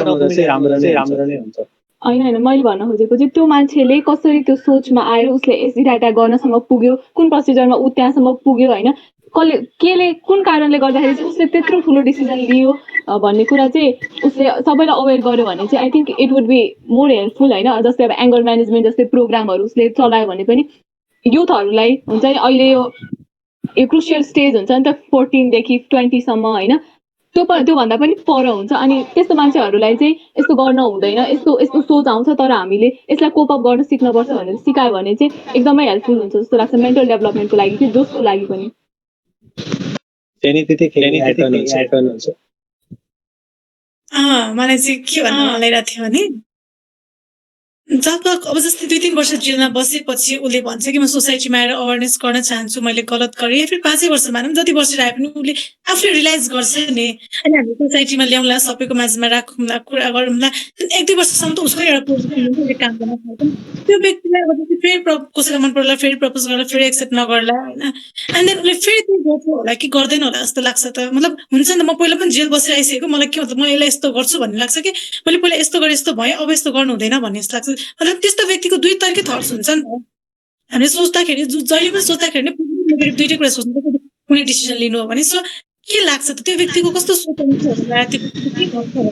राम्रो नै हुन्छ। होइन मैले भन्न खोजेको चाहिँ त्यो मान्छेले कसरी त्यो सोचमा आयो, उसले एसिड अट्याक गर्नसम्म पुग्यो, कुन प्रोसिजरमा ऊ त्यहाँसम्म पुग्यो होइन, कुन कारणले गर्दाखेरि चाहिँ उसले त्यत्रो ठुलो डिसिजन लियो भन्ने कुरा चाहिँ उसले सबैलाई अवेर गर्यो भने चाहिँ I think it would be more helpful होइन। जस्तै अब एङ्गर म्यानेजमेन्ट जस्तै प्रोग्रामहरू उसले चलायो भने पनि युथहरूलाई हुन्छ नि अहिले यो क्रुसियल स्टेज हुन्छ नि त 14देखि 20सम्म होइन, त्योभन्दा पनि पर हुन्छ। अनि त्यस्तो मान्छेहरूलाई चाहिँ यस्तो गर्न हुँदैन, यस्तो सोच आउँछ तर हामीले यसलाई कोप अप गर्न सिक्नुपर्छ भनेर सिकायो भने चाहिँ एकदमै हेल्पफुल हुन्छ जस्तो लाग्छ मेन्टल डेभलपमेन्टको लागि कि जसको लागि पनि। मलाई चाहिँ के भन्नु मन लागिरहेको थियो भने जब अब जस्तै 2-3 वर्ष जेलमा बसेपछि उसले भन्छ कि म सोसाइटीमा आएर अवेरनेस गर्न चाहन्छु, मैले गलत गरेँ, या फिर 5 वर्ष मानौँ जति वर्ष आए पनि उसले आफूले रियलाइज गर्छ नि। अनि हामी सोसाइटीमा ल्याउँला, सबैको माझमा राखौँला, कुरा गरौँला, 1-2 वर्षसम्म त उसको एउटा पोजिसन हुन्छ उसले काम गर्न सक्छ। त्यो व्यक्तिलाई अब फेरि कसैलाई मन पर्ला, फेरि प्रपोज गर्ला, फेरि एक्सेप्ट नगर्ला होइन, एन्ड देन उसले फेरि त्यो गर्छ होला कि गर्दैन होला जस्तो लाग्छ त। मतलब हुन्छ नि त म पहिला पनि जेल बसेर आइसकेको, मलाई के मतलब म यसलाई यस्तो गर्छु भन्ने लाग्छ कि मैले पहिला यस्तो गरेँ यस्तो भयो अब यस्तो गर्नु हुँदैन भन्ने जस्तो लाग्छ। मतलब त्यस्तो व्यक्तिको 2 तरिकै थट्स हुन्छ नि त। हामीले सोच्दाखेरि जहिले पनि सोच्दाखेरि नै दुईटै कुरा सोच्नु, कुनै डिसिजन लिनु हो भने सो के लाग्छ त त्यो व्यक्तिको कस्तो सोच हुन्छ होला त्यो व्यक्तिको के गर्छ होला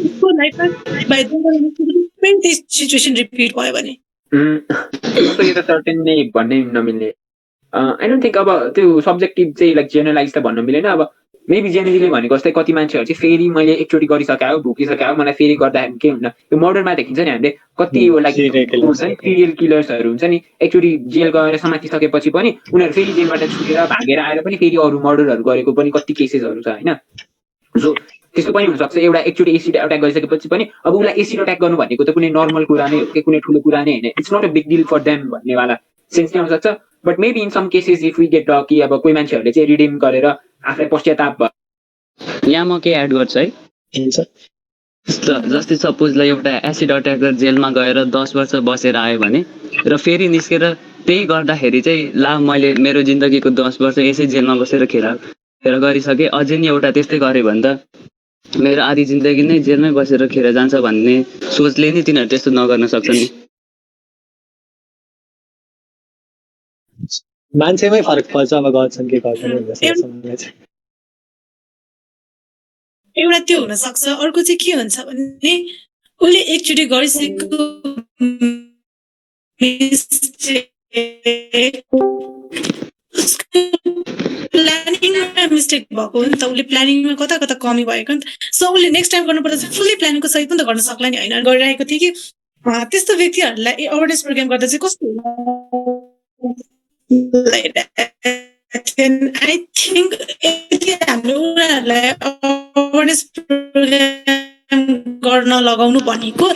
उसको लाइफमा बाइ त्यही सिचुएसन रिपिट भयो भने जस्तो यो त सर्टेन नै भन्नै नमिल्ने आई डोन्ट थिङ्क अब त्यो सब्जेक्टिभ चाहिँ लाइक जेनरलाइज त भन्न मिलेन अब मेबी जेनेरली भनेको जस्तै कति मान्छेहरू चाहिँ फेरि मैले एकचोटि गरिसक्यो भुकिसक्यो मलाई फेरि गर्दाखेरि के हुन्न यो मर्डरमा देखिन्छ नि हामीले कति लाइक हुन्छ नि सिरियल किलर्सहरू हुन्छ नि एकचोटि जेल गएर समातिसकेपछि पनि उनीहरू फेरि जेलबाट छुटेर भागेर आएर पनि फेरि अरू मर्डरहरू गरेको पनि कति केसेसहरू छ होइन सो त्यस्तो पनि हुनसक्छ एउटा एकचोटि एसिड अट्याक गरिसकेपछि पनि अब उसलाई एसिड अट्याक गर्नु भनेको त कुनै नर्मल कुरा नै हो कि कुनै ठुलो कुरा नै होइन it's not a big deal for them भन्नेवाला सेन्स नै आउनसक्छ but maybe in some cases if we get lucky अब कोही मान्छेहरूले चाहिँ रिडिम गरेर आफूलाई पश्चाताप यहाँ म के एड गर्छु है जस्तै सपोजलाई एउटा एसिड अट्याकर जेलमा गएर 10 वर्ष बसेर आयो भने र फेरि निस्केर त्यही गर्दाखेरि चाहिँ ला मैले मेरो जिन्दगीको 10 वर्ष यसै जेलमा बसेर खेर गरिसकेँ अझै नि एउटा त्यस्तै गरेँ भने त मेरो आधी जिन्दगी नै जेलमै बसेर खेर जान्छ भन्ने सोचले नि तिनीहरू त्यस्तो नगर्न सक्छ नि मान्छेमै फरक पर्छ अब गर्छन् के गर्छन् एउटा त्यो हुन सक्छ अर्को चाहिँ के हुन्छ भने उसले एकचोटि गरिसकेको प्लानिङमा मिस्टेक भएको हो नि त उसले प्लानिङमा कता कता कमी भएको नि त सो उसले नेक्स्ट टाइम गर्नुपर्दा चाहिँ फुल्ली प्लानिङको सहित पनि त गर्न सक्ला नि होइन गरिरहेको थियो कि त्यस्तो व्यक्तिहरूलाई अवेरनेस प्रोग्राम गर्दा चाहिँ कस्तो आई थिङ्क हामीले उनीहरूलाई अवेरनेस प्रोग्राम गर्न लगाउनु भनेको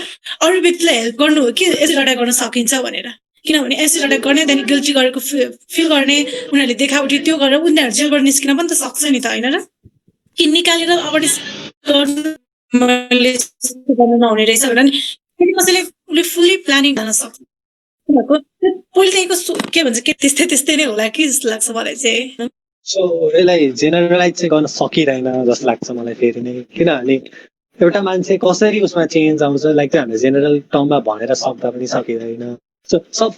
अरू व्यक्तिलाई हेल्प गर्नु हो कि एसिड अट्याक गर्न सकिन्छ भनेर किनभने एसिड अट्याक गर्ने त्यहाँदेखि गिल्टी गरेको फिल गर्ने उनीहरूले देखाउटी त्यो गरेर उनीहरू जेलबाट निस्किन पनि त सक्छ नि त होइन र कि निकालेर अवेरनेस गर्नु नहुने रहेछ भनेर नि कसैले उसले फुल्ली प्लानिङ गर्न सक्छ पहिलेको के भन्छ के त्यस्तै नै होला कि जस्तो लाग्छ मलाई चाहिँ सो यसलाई जेनरलाइज चाहिँ गर्न सकिँदैन जस्तो लाग्छ मलाई फेरि नै किनभने एउटा मान्छे कसरी उसमा चेन्ज आउँछ लाइक चाहिँ हामीले जेनरल टर्ममा भनेर सक्दा पनि सकिँदैन सो सब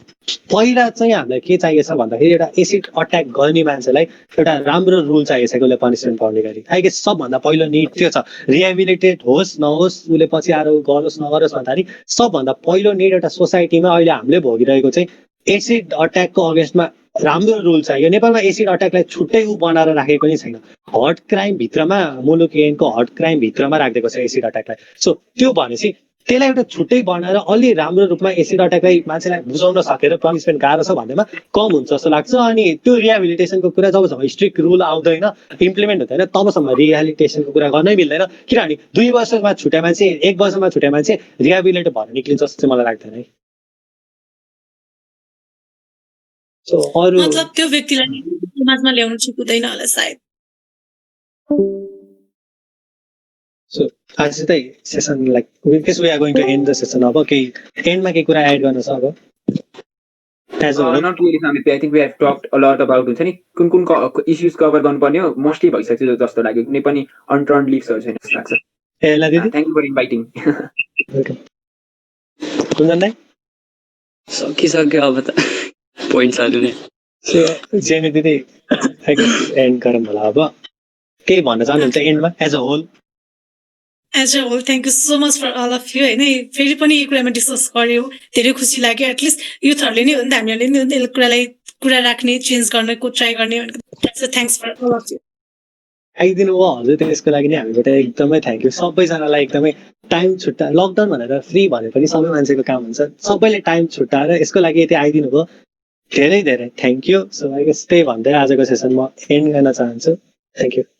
पहिला चाहिँ हामीलाई के चाहिएको छ भन्दाखेरि एउटा एसिड अट्याक गर्ने मान्छेलाई एउटा राम्रो रुल चाहिएको छ कि उसले पनिसमेन्ट पाउने गरी आई गेस सबभन्दा पहिलो निड त्यो छ रिहेबिलिटेड होस् नहोस् उसले पछि आएर गरोस् नगरोस् भन्दाखेरि सबभन्दा पहिलो निड एउटा सोसाइटीमा अहिले हामीले भोगिरहेको चाहिँ एसिड अट्याकको अगेन्स्टमा राम्रो रुल चाहियो नेपालमा एसिड अट्याकलाई छुट्टै बनाएर राखेको पनि छैन हर्ट क्राइम भित्रमा मुलुक ऐनको हर्ट क्राइम भित्रमा राखिदिएको छ एसिड अट्याकलाई सो त्यो भनेपछि त्यसलाई एउटा छुट्टै बनाएर अलि राम्रो रूपमा एसिड अट्याकलाई मान्छेलाई बुझाउन सकेर पनिसमेन्ट गाह्रो छ भन्दैमा कम हुन्छ जस्तो लाग्छ अनि त्यो रिहेबिलिटेसनको कुरा जबसम्म स्ट्रिक्ट रुल आउँदैन इम्प्लिमेन्ट हुँदैन तबसम्म रिहेबिलिटेसनको कुरा गर्नै मिल्दैन किनभने 2 वर्षमा छुट्या मान्छे 1 वर्षमा छुट्या मान्छे रिहेबिलिट भएर निक्लिन्छ जस्तो चाहिँ मलाई लाग्दैन है सो अरू मतलब त्यो व्यक्तिलाई समाजमा ल्याउनु ठिक हुँदैन होला सायद So, आज चाहिँ session like because we are going to end the session अब केही एन्डमा केही कुरा एड गर्न सक्छ as a not really Samit I think we have talked a lot about हुन्छ नि कुन इस्युज कभर गर्नुपर्ने हो मोस्टली भइसक्यो जस्तो लाग्यो कुनै पनि अनटर्न लिभ्सहरू छैन जस्तो लाग्छ एला दिदी थ्याङ्क यू फर इन्भाइटिङ कुन्दन दाइ सकिसक्यो अब त पोइन्ट्सहरू नै जेनी दिदी एन्ड गरौँ होला अब केही भन्न चाहनुहुन्छ एन्डमा as a whole as a whole thank you so much for all of you होइन फेरि पनि यो कुरामा डिस्कस गर्यो धेरै खुसी लाग्यो एटलिस्ट युथहरूले नि हो नि त हामीहरूले नि यसलाई कुरा राख्ने चेन्ज गर्नको ट्राई गर्ने भनेको thanks for all of you आइदिनु भयो हजुर त्यसको लागि नै हामीबाट एकदमै थ्याङ्क यू सबैजनालाई एकदमै टाइम छुट्टा लकडाउन भनेर फ्री भने पनि सबै मान्छेको काम हुन्छ सबैले टाइम छुट्टाएर यसको लागि यति आइदिनु भयो धेरै धेरै thank you so I guess त्यही भन्दै आजको सेसन म एन्ड गर्न चाहन्छु थ्याङ्क यू